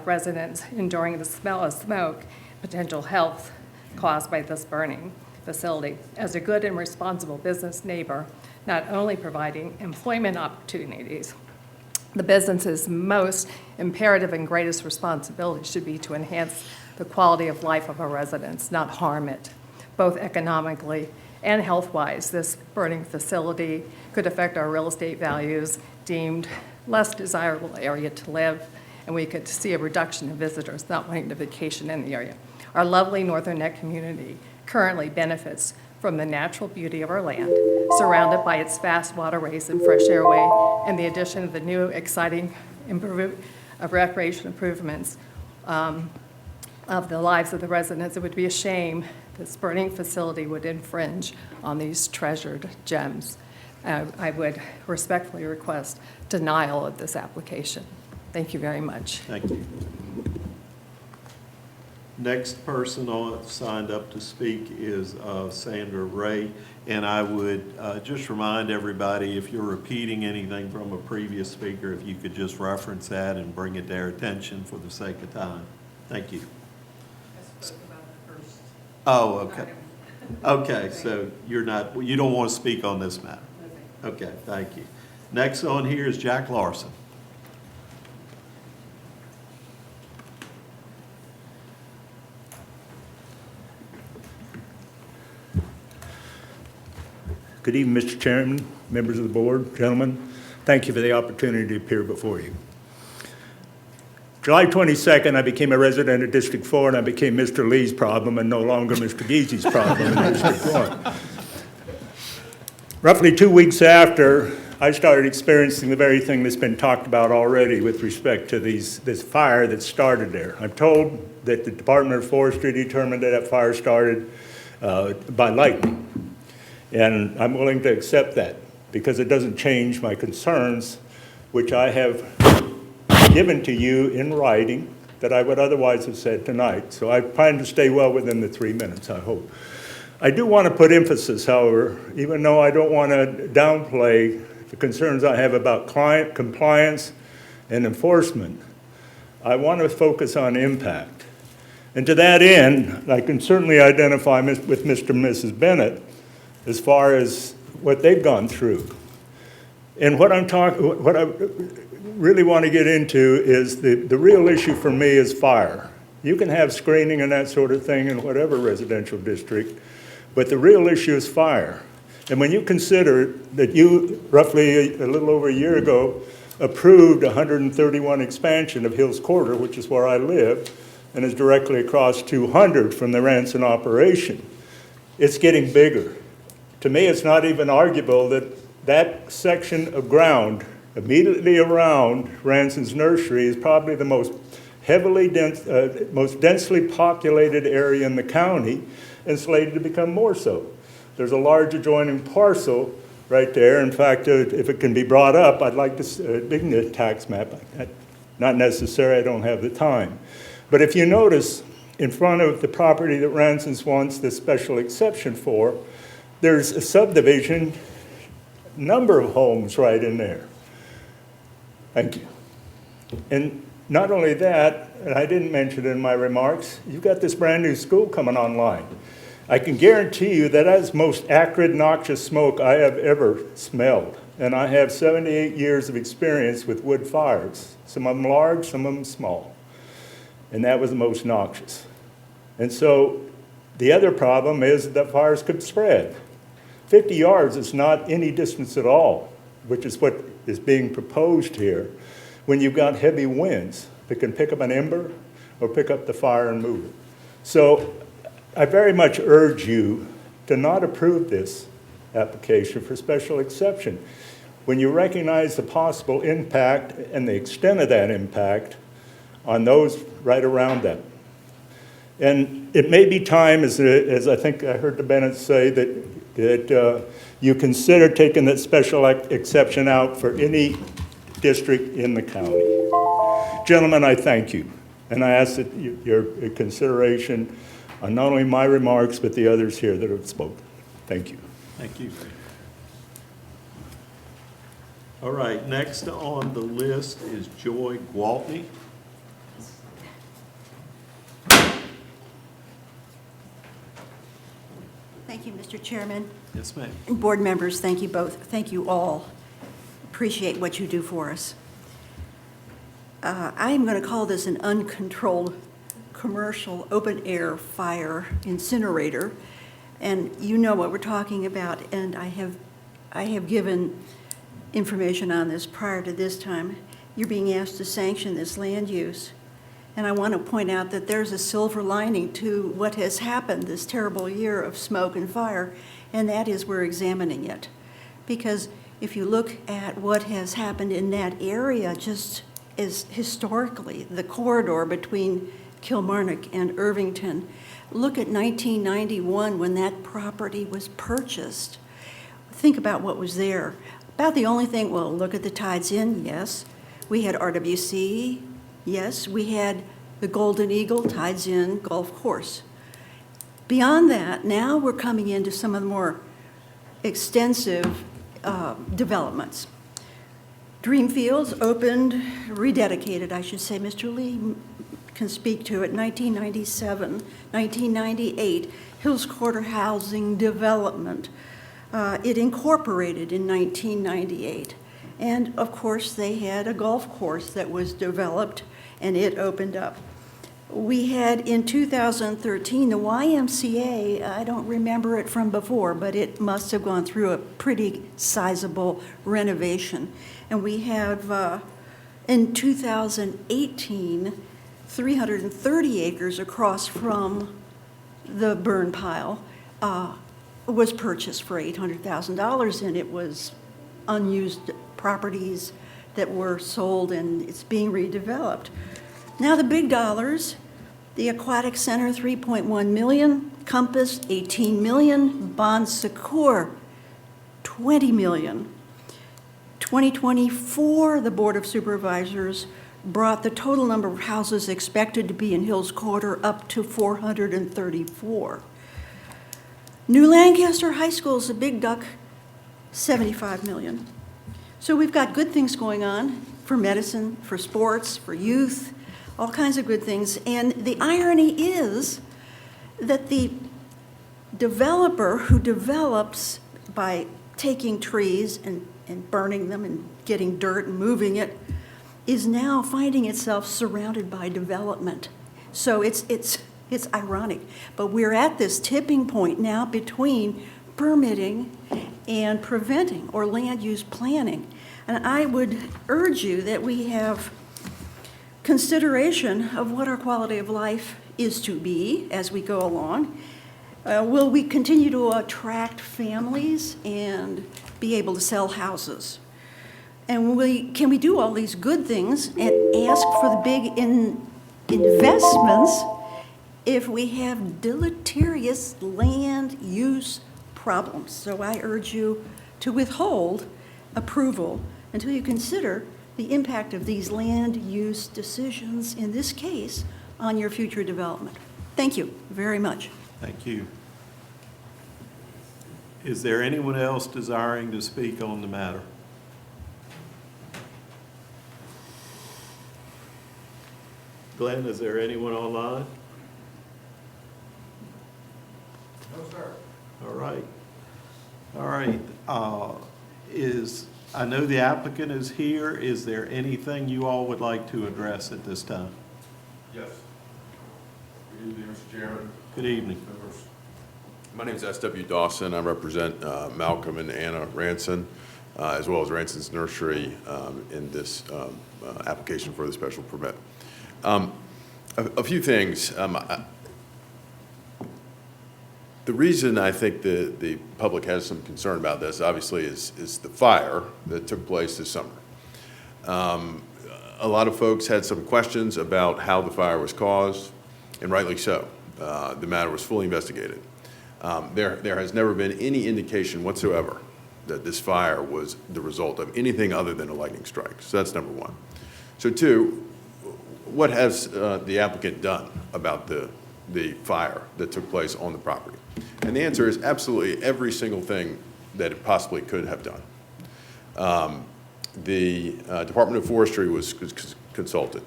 residents enduring the smell of smoke, potential health caused by this burning facility, as a good and responsible business neighbor, not only providing employment opportunities, the business's most imperative and greatest responsibility should be to enhance the quality of life of our residents, not harm it, both economically and health-wise. This burning facility could affect our real estate values, deemed less desirable area to live, and we could see a reduction in visitors not wanting to vacation in the area. Our lovely Northern Neck community currently benefits from the natural beauty of our land, surrounded by its vast waterways and fresh airway, and the addition of the new exciting recreation improvements of the lives of the residents. It would be a shame this burning facility would infringe on these treasured gems. I would respectfully request denial of this application. Thank you very much. Thank you. Next person signed up to speak is Sandra Ray, and I would just remind everybody, if you're repeating anything from a previous speaker, if you could just reference that and bring it to their attention for the sake of time. Thank you. I spoke about the first. Oh, okay. Okay, so you don't want to speak on this matter? Okay, thank you. Next on here is Jack Larson. Good evening, Mr. Chairman, members of the board, gentlemen. Thank you for the opportunity to appear before you. July 22nd, I became a resident of District 4, and I became Mr. Lee's problem and no longer Mr. Geezy's problem in District 4. Roughly 2 weeks after, I started experiencing the very thing that's been talked about already with respect to this fire that started there. I'm told that the Department of Forestry determined that fire started by lightning. And I'm willing to accept that because it doesn't change my concerns, which I have given to you in writing that I would otherwise have said tonight. So I plan to stay well within the 3 minutes, I hope. I do want to put emphasis, however, even though I don't want to downplay the concerns I have about client compliance and enforcement, I want to focus on impact. And to that end, I can certainly identify with Mr. and Mrs. Bennett as far as what they've gone through. And what I really want to get into is the real issue for me is fire. You can have screening and that sort of thing in whatever residential district, but the real issue is fire. And when you consider that you, roughly a little over a year ago, approved 131 expansion of Hills Corridor, which is where I live, and is directly across 200 from the Ranson operation, it's getting bigger. To me, it's not even arguable that that section of ground immediately around Ranson's nursery is probably the most most densely populated area in the county, and slated to become more so. There's a large adjoining parcel right there. In fact, if it can be brought up, I'd like to bring the tax map. Not necessary, I don't have the time. But if you notice, in front of the property that Ranson's wants this special exception for, there's a subdivision, number of homes right in there. Thank you. And not only that, and I didn't mention it in my remarks, you've got this brand new school coming online. I can guarantee you that is the most acrid, noxious smoke I have ever smelled. And I have 78 years of experience with wood fires. Some of them large, some of them small. And that was the most noxious. And so the other problem is that fires could spread. 50 yards is not any distance at all, which is what is being proposed here, when you've got heavy winds that can pick up an ember or pick up the fire and move it. So I very much urge you to not approve this application for special exception. When you recognize the possible impact and the extent of that impact on those right around them. And it may be time, as I think I heard the Bennett say, that you consider taking that special exception out for any district in the county. Gentlemen, I thank you. And I ask that your consideration on not only my remarks, but the others here that have spoken. Thank you. Thank you. All right, next on the list is Joy Gwaltney. Thank you, Mr. Chairman. Yes, ma'am. Board members, thank you both. Thank you all. Appreciate what you do for us. I am going to call this an uncontrolled commercial open-air fire incinerator. And you know what we're talking about, and I have given information on this prior to this time. You're being asked to sanction this land use. And I want to point out that there's a silver lining to what has happened this terrible year of smoke and fire, and that is we're examining it. Because if you look at what has happened in that area, just as historically, the corridor between Kilmarnock and Irvington, look at 1991 when that property was purchased. Think about what was there. About the only thing, well, look at the Tides Inn, yes. We had RWC, yes. We had the Golden Eagle, Tides Inn, Golf Course. Beyond that, now we're coming into some of the more extensive developments. Dreamfields opened, rededicated, I should say. Mr. Lee can speak to it. 1997, 1998, Hills Quarter Housing Development. It incorporated in 1998. And of course, they had a golf course that was developed and it opened up. We had in 2013, the YMCA, I don't remember it from before, but it must have gone through a pretty sizable renovation. And we have, in 2018, 330 acres across from the burn pile was purchased for $800,000, and it was unused properties that were sold, and it's being redeveloped. Now the big dollars, the Aquatic Center, $3.1 million, Compass, $18 million, Bon Secours, $20 million. 2024, the Board of Supervisors brought the total number of houses expected to be in Hills Quarter up to 434. New Lancaster High School is a big duck, $75 million. So we've got good things going on for medicine, for sports, for youth, all kinds of good things. And the irony is that the developer who develops by taking trees and burning them and getting dirt and moving it is now finding itself surrounded by development. So it's ironic. But we're at this tipping point now between permitting and preventing or land use planning. And I would urge you that we have consideration of what our quality of life is to be as we go along. Will we continue to attract families and be able to sell houses? And can we do all these good things and ask for the big investments if we have deleterious land use problems. So I urge you to withhold approval until you consider the impact of these land use decisions, in this case, on your future development. Thank you very much. Thank you. Is there anyone else desiring to speak on the matter? Glenn, is there anyone online? No, sir. All right. All right. I know the applicant is here. Is there anything you all would like to address at this time? Yes. Good evening, Mr. Chairman. Good evening. Members. My name is S.W. Dawson. I represent Malcolm and Anna Ranson, as well as Ranson's Nursery in this application for the special permit. A few things. The reason I think the public has some concern about this, obviously, is the fire that took place this summer. A lot of folks had some questions about how the fire was caused, and rightly so. The matter was fully investigated. There has never been any indication whatsoever that this fire was the result of anything other than a lightning strike. So that's number one. So two, what has the applicant done about the fire that took place on the property? And the answer is absolutely every single thing that it possibly could have done. The Department of Forestry was consulted.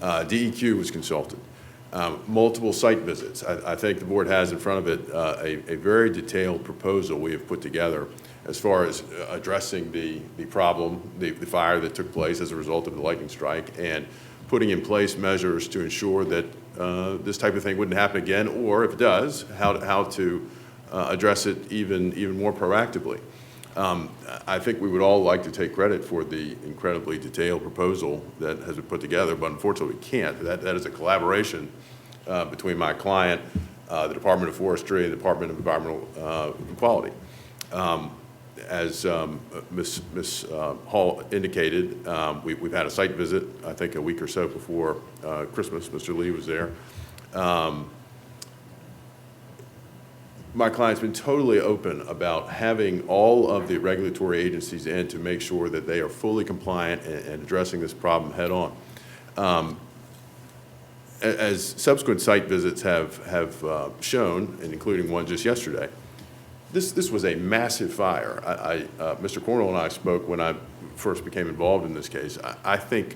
DEQ was consulted. Multiple site visits. I think the board has in front of it a very detailed proposal we have put together as far as addressing the problem, the fire that took place as a result of the lightning strike, and putting in place measures to ensure that this type of thing wouldn't happen again, or if it does, how to address it even more proactively. I think we would all like to take credit for the incredibly detailed proposal that has been put together, but unfortunately we can't. That is a collaboration between my client, the Department of Forestry, and the Department of Environmental Quality. As Ms. Hall indicated, we've had a site visit, I think a week or so before Christmas. Mr. Lee was there. My client's been totally open about having all of the regulatory agencies in to make sure that they are fully compliant and addressing this problem head on. As subsequent site visits have shown, and including one just yesterday, this was a massive fire. Mr. Cornwell and I spoke when I first became involved in this case. I think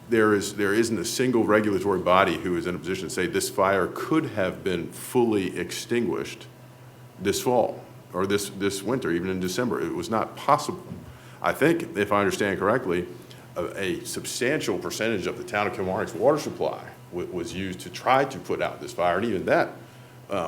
there isn't a single regulatory body who is in a position to say this fire could have been fully extinguished this fall or this winter, even in December. It was not possible. I think, if I understand correctly, a substantial percentage of the town of Kilmarnock's water supply was used to try to put out this fire, and even that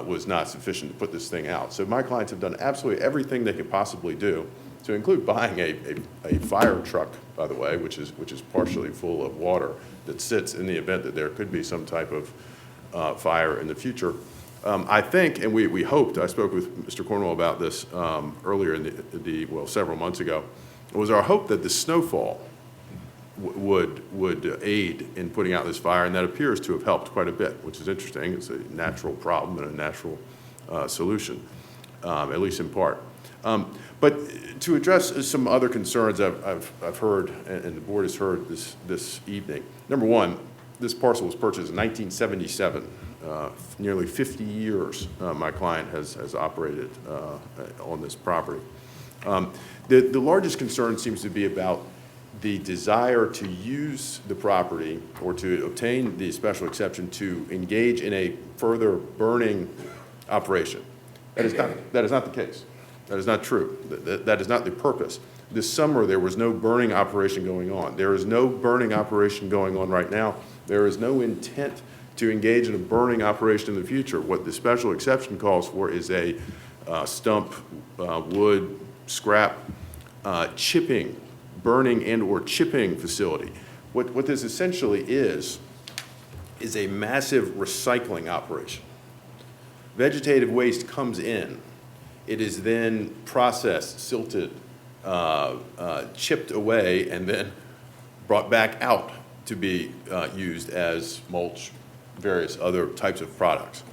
was not sufficient to put this thing out. So my clients have done absolutely everything they could possibly do, to include buying a fire truck, by the way, which is partially full of water that sits in the event that there could be some type of fire in the future. I think, and we hoped, I spoke with Mr. Cornwell about this earlier in several months ago, it was our hope that the snowfall would aid in putting out this fire, and that appears to have helped quite a bit, which is interesting. It's a natural problem and a natural solution, at least in part. But to address some other concerns I've heard, and the board has heard this evening. Number one, this parcel was purchased in 1977. Nearly 50 years my client has operated on this property. The largest concern seems to be about the desire to use the property or to obtain the special exception to engage in a further burning operation. That is not the case. That is not true. That is not the purpose. This summer, there was no burning operation going on. There is no burning operation going on right now. There is no intent to engage in a burning operation in the future. What the special exception calls for is a stump, wood, scrap, chipping, burning and or chipping facility. What this essentially is a massive recycling operation. Vegetative waste comes in. It is then processed, silted, chipped away, and then brought back out to be used as mulch, various other types of products.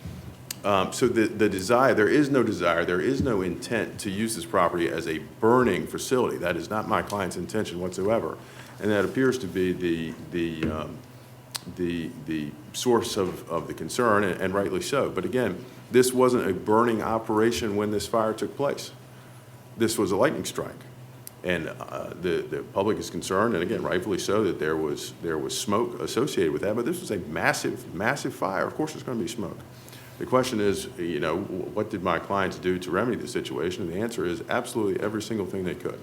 So the desire, there is no intent to use this property as a burning facility. That is not my client's intention whatsoever. And that appears to be the source of the concern, and rightly so. But again, this wasn't a burning operation when this fire took place. This was a lightning strike. And the public is concerned, and again, rightfully so, that there was smoke associated with that. But this was a massive, massive fire. Of course there's going to be smoke. The question is, you know, what did my clients do to remedy the situation? And the answer is absolutely every single thing they could.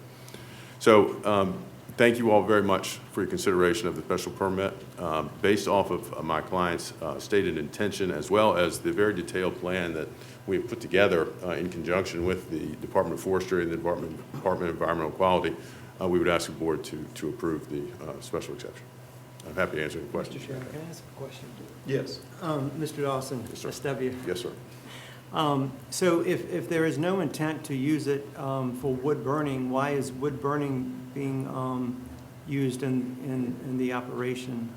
So thank you all very much for your consideration of the special permit. Based off of my client's stated intention, as well as the very detailed plan that we have put together in conjunction with the Department of Forestry and the Department of Environmental Quality, we would ask the board to approve the special exception. I'm happy to answer any questions. Mr. Chairman, can I ask a question? Yes. Mr. Dawson, SW. Yes, sir. So if there is no intent to use it for wood burning, why is wood burning being used in the operation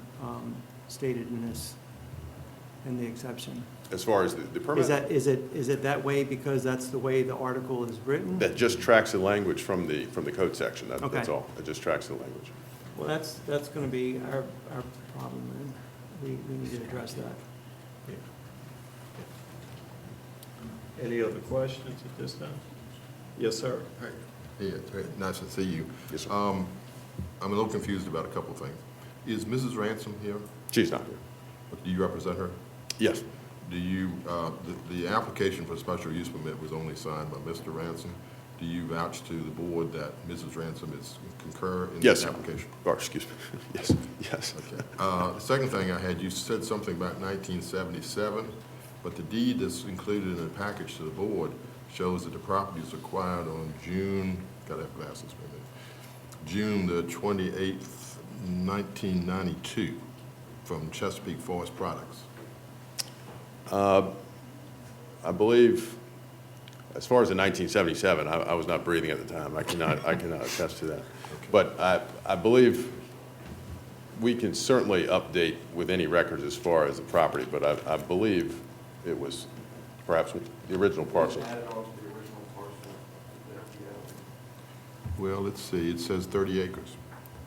stated in the exception? As far as the permit? Is it that way because that's the way the article is written? That just tracks the language from the code section. That's Okay. all. It just tracks the language. Well, that's going to be our problem, and we need to address that. Any other questions at this time? Yes, sir. Yeah, nice to see you. Yes, sir. I'm a little confused about a couple of things. Is Mrs. Ransom here? She's not here. Do you represent her? Yes. Do you, the application for special use permit was only signed by Mr. Ransom. Do you vouch to the board that Mrs. Ransom is concur in Yes, the sir. application? Oh, excuse me. Yes, yes. Okay. The second thing I had, you said something about 1977, but the deed that's included in the package to the board shows that the property was acquired on June, gotta have glasses for a minute, June the 28th, 1992, from Chesapeake Forest Products. I believe, as far as the 1977, I was not breathing at the time. I cannot attest to that. But I believe we can certainly update with any records as far as the property, but I believe it was perhaps the original parcel. Well, let's see, it says 30 acres,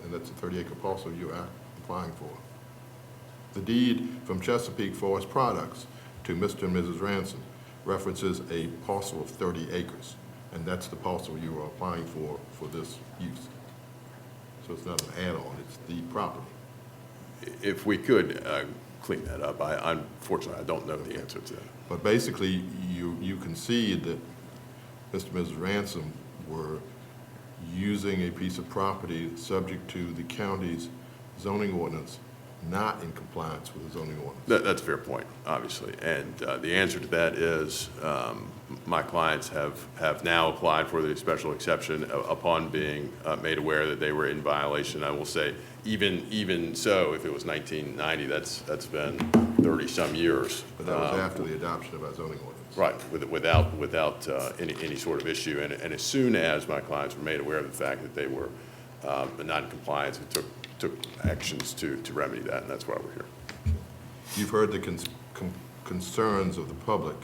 and that's a 30-acre parcel you're applying for. The deed from Chesapeake Forest Products to Mr. and Mrs. Ransom references a parcel of 30 acres, and that's the parcel you are applying for this use. So it's not an add-on, it's the property. If we could clean that up, unfortunately, I don't know the answer to that. But basically, you concede that Mr. and Mrs. Ransom were using a piece of property subject to the county's zoning ordinance, not in compliance with the zoning ordinance. That's a fair point, obviously. And the answer to that is my clients have now applied for the special exception upon being made aware that they were in violation. I will say, even so, if it was 1990, that's been 30-some years. But that was after the adoption of our zoning ordinance. Right, without any sort of issue. And as soon as my clients were made aware of the fact that they were not in compliance, it took actions to remedy that, and that's why we're here. You've heard the concerns of the public,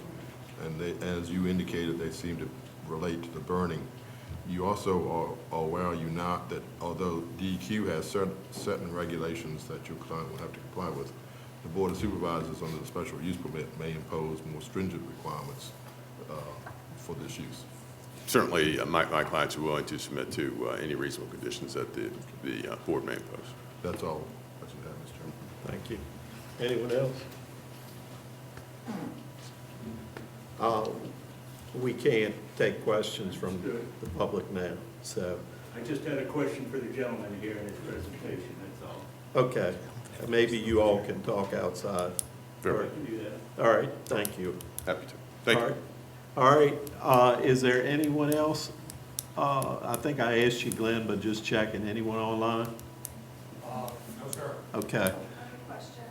and they, as you indicated, they seem to relate to the burning. You also are aware, are you not, that although DEQ has certain regulations that your client will have to comply with, the Board of Supervisors under the special use permit may impose more stringent requirements for this use. Certainly, my clients are willing to submit to any reasonable conditions that the board may impose. That's all that you have, Mr. Chairman. Thank you. Anyone else? We can't take questions from the public now, so. I just had a question for the gentleman here in his presentation, that's all. Okay, maybe you all can talk outside. Fair. I can do that. All right, thank you. Happy to. Thank you. All right, is there anyone else? I think I asked you, Glenn, but just checking. Anyone online? No, sir. Okay. I have a question.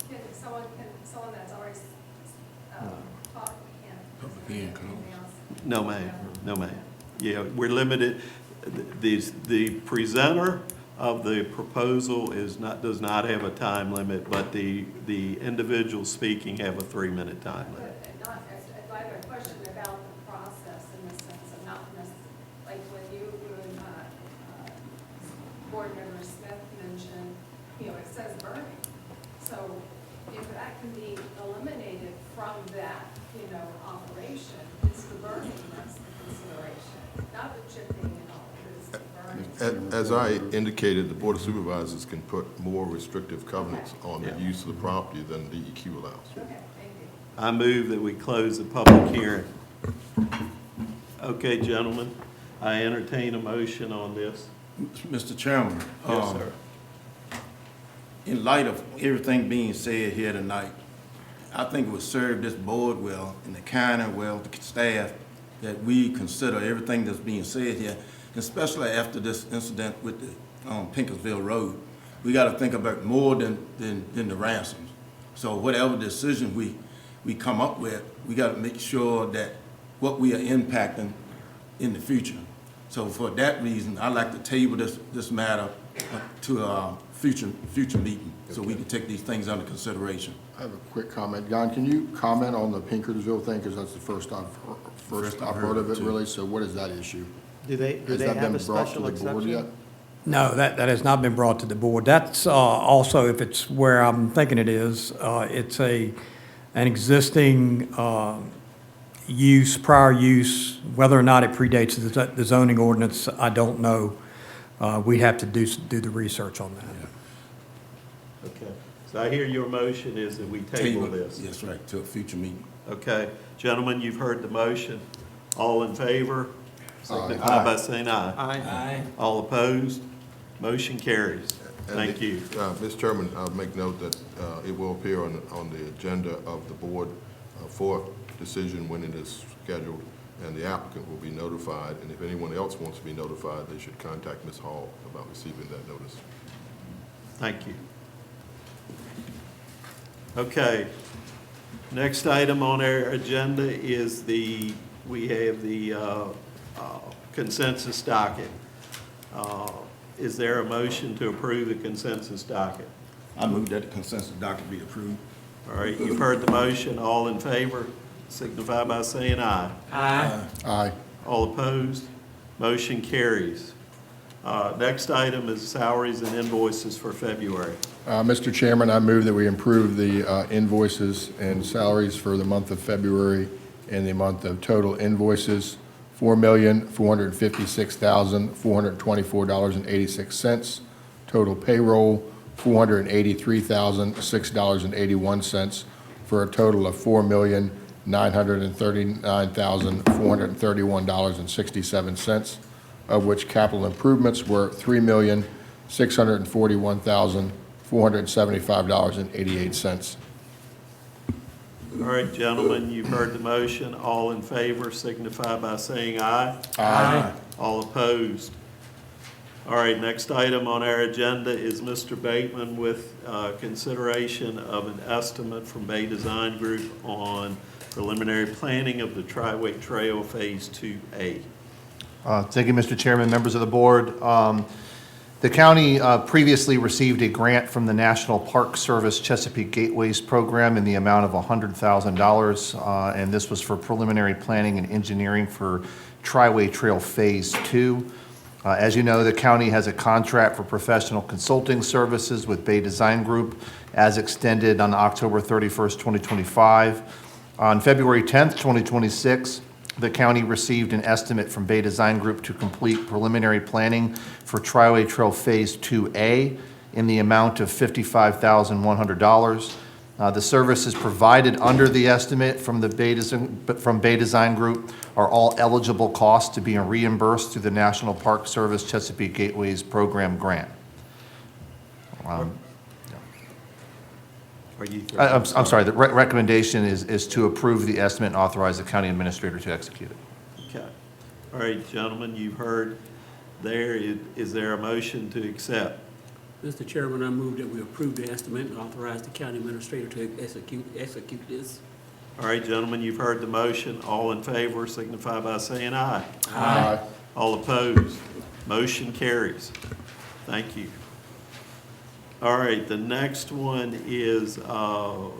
Can someone that's already talked, No, ma'am. No, ma'am. Yeah, we're limited. The presenter of the proposal does not have a time limit, but the individuals speaking have a 3-minute time limit. I have a question about the process in the sense of not necessarily, like when you and Board Member Smith mentioned, it says burning. So if that can be eliminated from that, operation, it's the burning that's the consideration, not the chipping and all, it's the burning. As I indicated, the Board of Supervisors can put more restrictive covenants on the use of the property than DEQ allows. Okay, thank you. I move that we close the public hearing. Okay, gentlemen, I entertain a motion on this. Mr. Chairman. Yes, sir. In light of everything being said here tonight, I think it would serve this board well and the county well, the staff, that we consider everything that's being said here, especially after this incident with the Pinkersville Road. We got to think about more than the ransoms. So whatever decision we come up with, we got to make sure that what we are impacting in the future. So for that reason, I'd like to table this matter to a future meeting, so we can take these things under consideration. I have a quick comment. John, can you comment on the Pinkersville thing, because that's the first I've heard of it, really, so what is that issue? Do they Has that have been a brought to special the board yet? exception? No, that has not been brought to the board. That's also, if it's where I'm thinking it is, it's an existing prior use, whether or not it predates the zoning ordinance, I don't know. We'd have to do the research on that. Okay. So I hear your motion is that we table this. Yes, right, to a future meeting. Okay. Gentlemen, you've heard the motion. All in favor, signify by saying aye. Aye. All opposed? Motion carries. Thank you. Mr. Chairman, I'll make note that it will appear on the agenda of the board for decision when it is scheduled, and the applicant will be notified, and if anyone else wants to be notified, they should contact Ms. Hall about receiving that notice. Thank you. Okay. Next item on our agenda is we have the consensus docket. Is there a motion to approve the consensus docket? I move that the consensus docket be approved. All right, you've heard the motion. All in favor, signify by saying aye. Aye. Aye. All opposed? Motion carries. Next item is salaries and invoices for February. Mr. Chairman, I move that we approve the invoices and salaries for the month of February and the month of total invoices, $4,456,424.86. Total payroll, $483,006.81, for a total of $4,939,431.67, of which capital improvements were $3,641,475.88. All right, gentlemen, you've heard the motion. All in favor signify by saying aye. Aye. All opposed? All right, next item on our agenda is Mr. Bateman with consideration of an estimate from Bay Design Group on preliminary planning of the Tri-Way Trail Phase 2A. Thank you, Mr. Chairman, members of the board. The county previously received a grant from the National Park Service Chesapeake Gateways Program in the amount of $100,000, and this was for preliminary planning and engineering for Tri-Way Trail Phase 2. As you know, the county has a contract for professional consulting services with Bay Design Group as extended on October 31st, 2025. On February 10th, 2026, the county received an estimate from Bay Design Group to complete preliminary planning for Tri-Way Trail Phase 2A in the amount of $55,100. The services provided under the estimate from Bay Design Group are all eligible costs to be reimbursed through the National Park Service Chesapeake Gateways Program grant. I'm sorry, the recommendation is to approve the estimate and authorize the county administrator to execute it. Okay. All right, gentlemen, you've heard there. Is there a motion to accept? Mr. Chairman, I move that we approve the estimate and authorize the county administrator to execute this. All right, gentlemen, you've heard the motion. All in favor signify by saying aye. Aye. All opposed? Motion carries. Thank you. All right, the next one is, I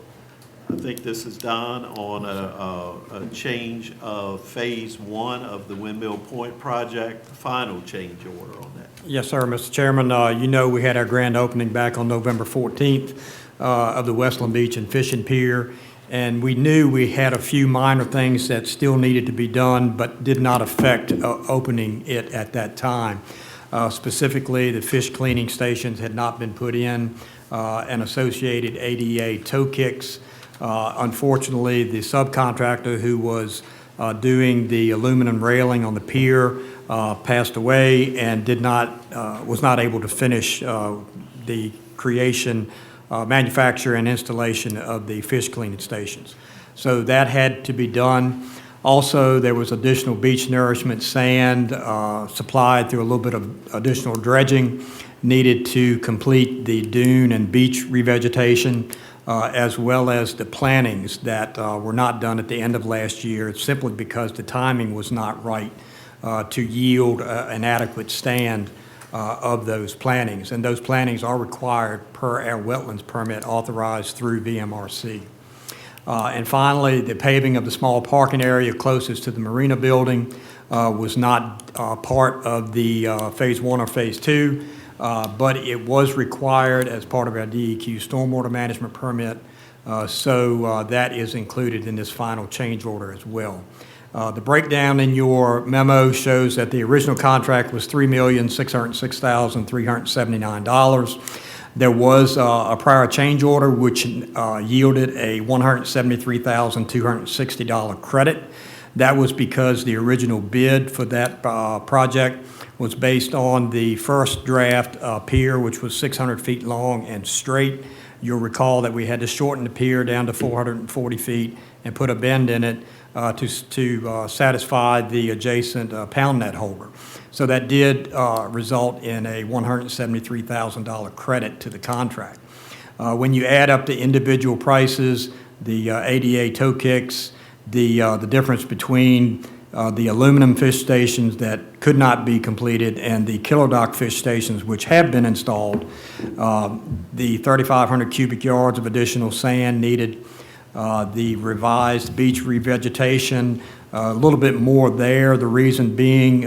think this is Don, on a change of Phase 1 of the Windmill Point project, final change order on that. Yes, sir, Mr. Chairman. You know, we had our grand opening back on November 14th of the Westland Beach and Fishing Pier, and we knew we had a few minor things that still needed to be done, but did not affect opening it at that time. Specifically, the fish cleaning stations had not been put in, and associated ADA tow kicks. Unfortunately, the subcontractor who was doing the aluminum railing on the pier passed away and was not able to finish the creation, manufacture, and installation of the fish cleaning stations. So that had to be done. Also, there was additional beach nourishment sand supplied through a little bit of additional dredging needed to complete the dune and beach revegetation, as well as the plantings that were not done at the end of last year, simply because the timing was not right to yield an adequate stand of those plantings. And those plantings are required per our wetlands permit authorized through VMRC. And finally, the paving of the small parking area closest to the marina building was not part of the Phase 1 or Phase 2, but it was required as part of our DEQ stormwater management permit, so that is included in this final change order as well. The breakdown in your memo shows that the original contract was $3,606,379. There was a prior change order which yielded a $173,260 credit. That was because the original bid for that project was based on the first draft pier, which was 600 feet long and straight. You'll recall that we had to shorten the pier down to 440 feet and put a bend in it to satisfy the adjacent pound net holder. So that did result in a $173,000 credit to the contract. When you add up the individual prices, the ADA tow kicks, the difference between the aluminum fish stations that could not be completed and the kilodock fish stations which have been installed, the 3,500 cubic yards of additional sand needed, the revised beach revegetation, a little bit more there. The reason being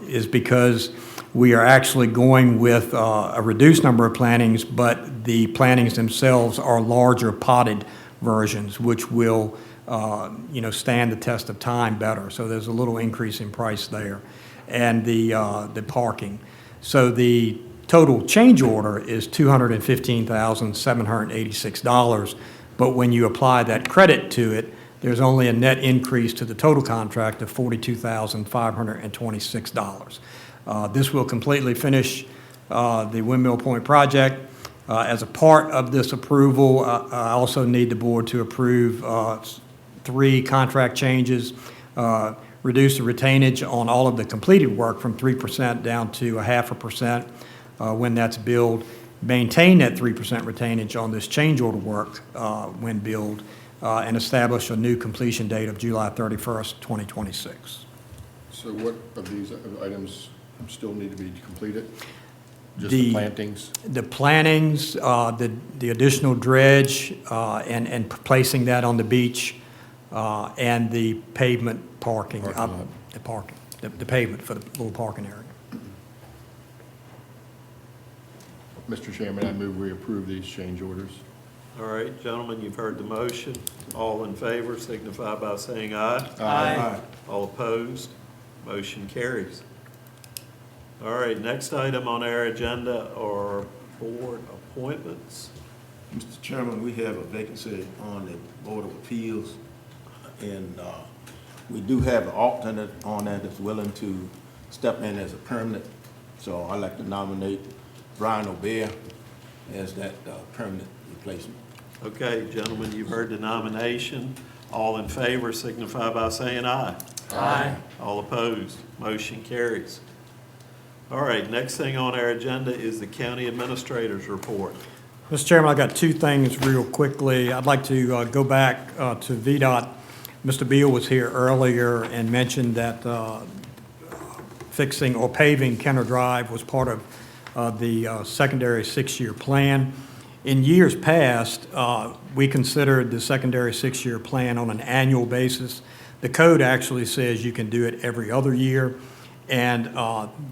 is because we are actually going with a reduced number of plantings, but the plantings themselves are larger potted versions, which will stand the test of time better. So there's a little increase in price there. And the parking. So the total change order is $215,786, but when you apply that credit to it, there's only a net increase to the total contract of $42,526. This will completely finish the Windmill Point project. As a part of this approval, I also need the board to approve 3 contract changes, reduce the retainage on all of the completed work from 3% down to 0.5% when that's billed, maintain that 3% retainage on this change order work when billed, and establish a new completion date of July 31st, 2026. So what of these items still need to be completed? Just the plantings? The plantings, the additional dredge, and placing that on the beach, and the pavement parking. The pavement for the little parking area. Mr. Chairman, I move we approve these change orders. All right, gentlemen, you've heard the motion. All in favor signify by saying aye. Aye. All opposed? Motion carries. All right, next item on our agenda are board appointments. Mr. Chairman, we have a vacancy on the Board of Appeals, and we do have an alternate on that that's willing to step in as a permanent. So I'd like to nominate Brian O'Bear as that permanent replacement. Okay, gentlemen, you've heard the nomination. All in favor signify by saying aye. Aye. All opposed? Motion carries. All right, next thing on our agenda is the county administrator's report. Mr. Chairman, I've got 2 things real quickly. I'd like to go back to VDOT. Mr. Beal was here earlier and mentioned that fixing or paving Kenner Drive was part of of the secondary six-year plan. In years past, we considered the secondary six-year plan on an annual basis. The code actually says you can do it every other year. And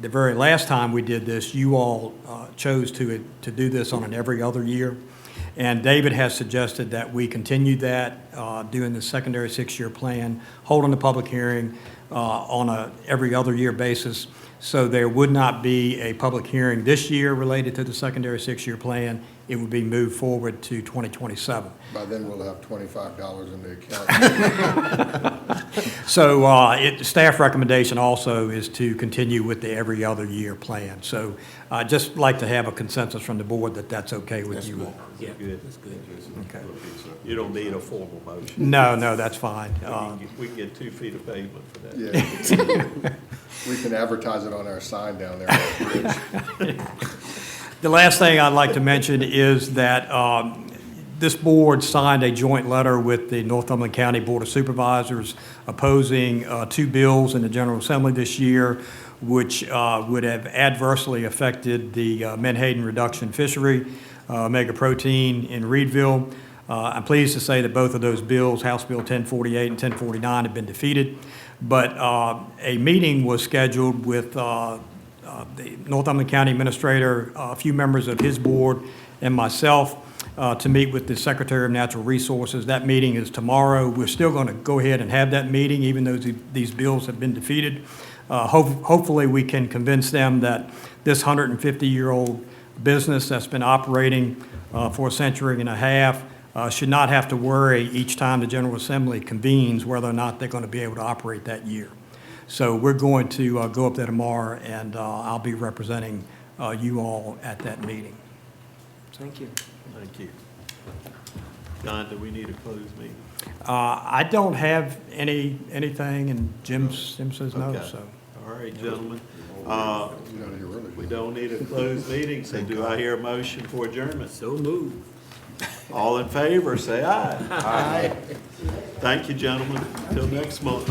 the very last time we did this, you all chose to do this on an every other year. And David has suggested that we continue that, doing the secondary six-year plan, holding the public hearing on a every other year basis. So there would not be a public hearing this year related to the secondary six-year plan. It would be moved forward to 2027. By then, we'll have $25 in the account. So staff recommendation also is to continue with the every other year plan. So I'd just like to have a consensus from the board that that's okay with you all. Yeah, that's good. Okay. You don't need a formal motion. No, that's fine. We can get 2 feet of pavement for that. Yeah. We can advertise it on our sign down there on the bridge. The last thing I'd like to mention is that this board signed a joint letter with the Northumberland County Board of Supervisors opposing 2 bills in the General Assembly this year, which would have adversely affected the menhaden reduction fishery, omega protein in Reedville. I'm pleased to say that both of those bills, House Bill 1048 and 1049, have been defeated. But a meeting was scheduled with the Northumberland County Administrator, a few members of his board, and myself to meet with the Secretary of Natural Resources. That meeting is tomorrow. We're still going to go ahead and have that meeting, even though these bills have been defeated. Hopefully, we can convince them that this 150-year-old business that's been operating for a century and a half should not have to worry each time the General Assembly convenes whether or not they're going to be able to operate that year. So we're going to go up there tomorrow, and I'll be representing you all at that meeting. Thank you. Thank you. John, do we need a closed meeting? I don't have anything, and Jim says no, Okay. so. All right, gentlemen. We don't need a closed meeting, so do I hear a motion for adjournment? So moved. All in favor, say aye. Aye. Thank you, gentlemen. Until next month.